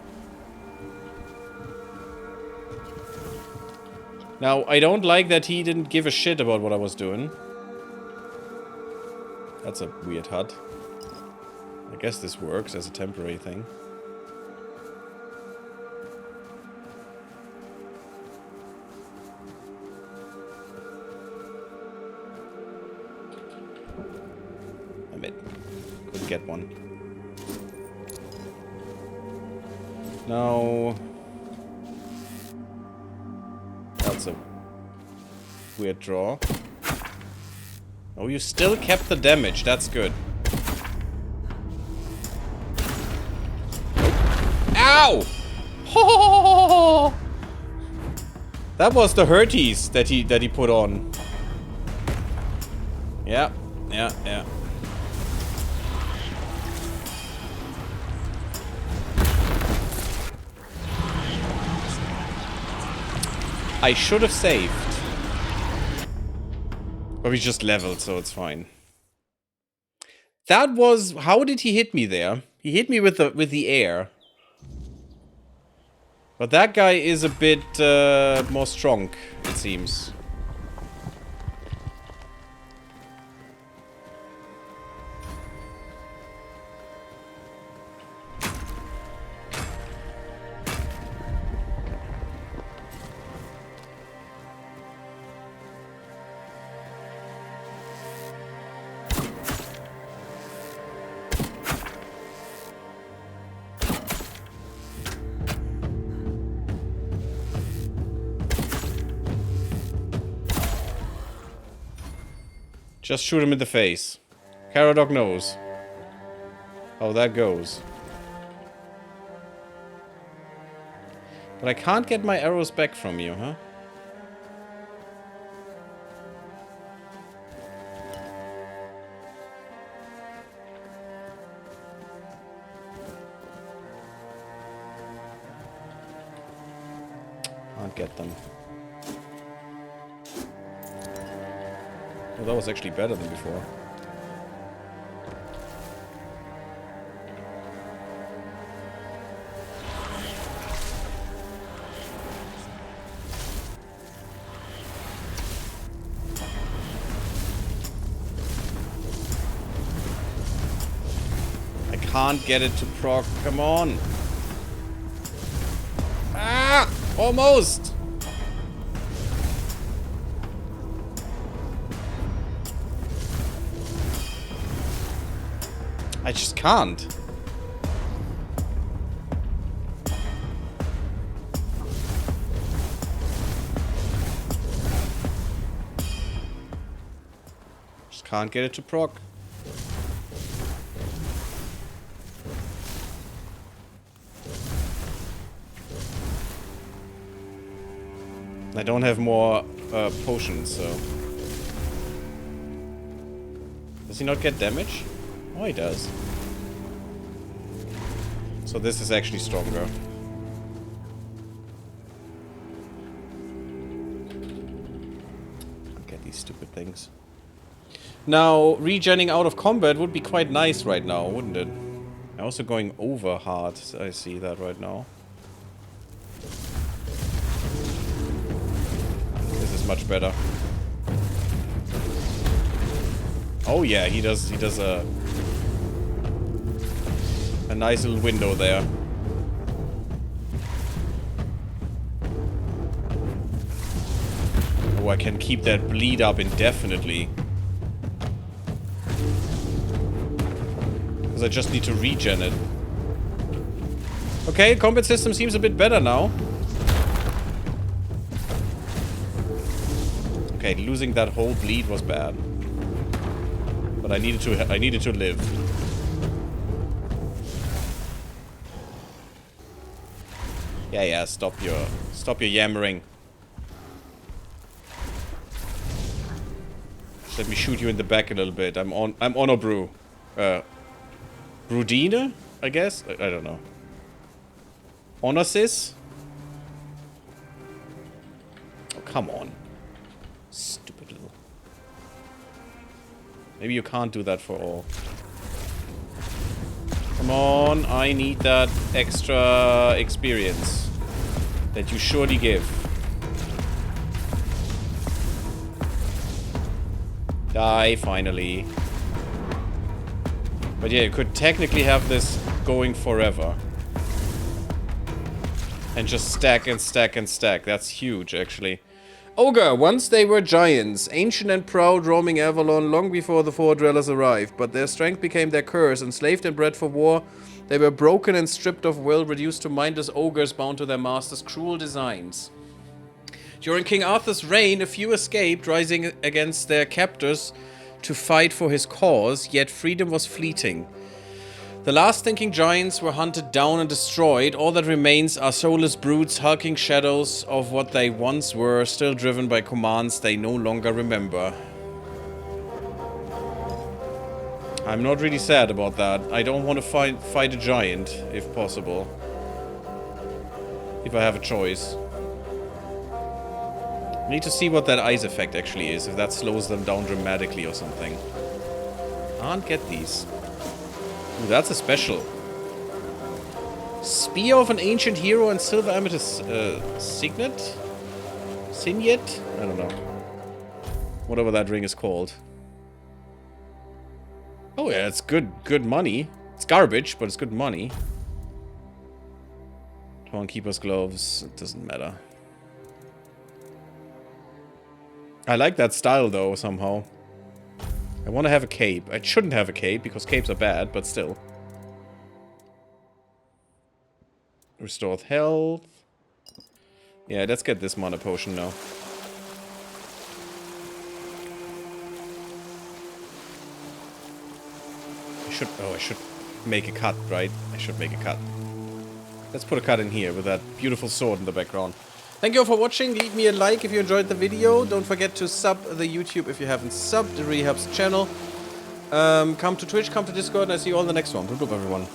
Now, I don't like that he didn't give a shit about what I was doing. That's a weird HUD. I guess this works as a temporary thing. Damn it. Couldn't get one. Now... That's a weird draw. Oh, you still kept the damage. That's good. Ow! That was the hurties that he put on. Yeah. I should have saved. But we just leveled, so it's fine. That was... How did he hit me there? He hit me with the air. But that guy is a bit more strong, it seems. Just shoot him in the face. Caradog knows how that goes. But I can't get my arrows back from you, huh? Can't get them. Well, that was actually better than before. I can't get it to proc. Come on. Ah! Almost! I just can't. Just can't get it to proc. I don't have more potions, so... Does he not get damage? Oh, he does. So this is actually stronger. I'll get these stupid things. Now, regenning out of combat would be quite nice right now, wouldn't it? I'm also going over hard, I see that right now. This is much better. Oh yeah, he does a nice little window there. Oh, I can keep that bleed up indefinitely. Because I just need to regen it. Okay, combat system seems a bit better now. Okay, losing that whole bleed was bad. But I needed to live. Yeah, stop your yammering. Just let me shoot you in the back a little bit. I'm Honor Brew. Brudine, I guess? I don't know. Honorsis? Oh, come on. Stupid little... Maybe you can't do that for all. Come on, I need that extra experience that you surely give. Die, finally. But yeah, you could technically have this going forever. And just stack and stack and stack. That's huge, actually. Ogre, once they were giants, ancient and proud, roaming Avalon long before the Four Dwellers arrived, but their strength became their curse. Enslaved and bred for war, they were broken and stripped of will, reduced to mindless ogres bound to their master's cruel designs. During King Arthur's reign, a few escaped, rising against their captors to fight for his cause, yet freedom was fleeting. The last thinking giants were hunted down and destroyed. All that remains are soulless brutes, hulking shadows of what they once were, still driven by commands they no longer remember. I'm not really sad about that. I don't want to fight a giant, if possible. If I have a choice. I need to see what that ice effect actually is, if that slows them down dramatically or something. Can't get these. Ooh, that's a special. Spear of an ancient hero and silver amethyst signet? Signet? I don't know. Whatever that ring is called. Oh yeah, it's good money. It's garbage, but it's good money. Torn Keeper's gloves, it doesn't matter. I like that style though, somehow. I want to have a cape. I shouldn't have a cape, because capes are bad, but still. Restored health. Yeah, let's get this mana potion now. I should make a cut, right? I should make a cut. Let's put a cut in here with that beautiful sword in the background. Thank you all for watching. Leave me a like if you enjoyed the video. Don't forget to sub the YouTube if you haven't subbed. It really helps the channel. Come to Twitch, come to Discord, and I see you all in the next one. Good luck, everyone.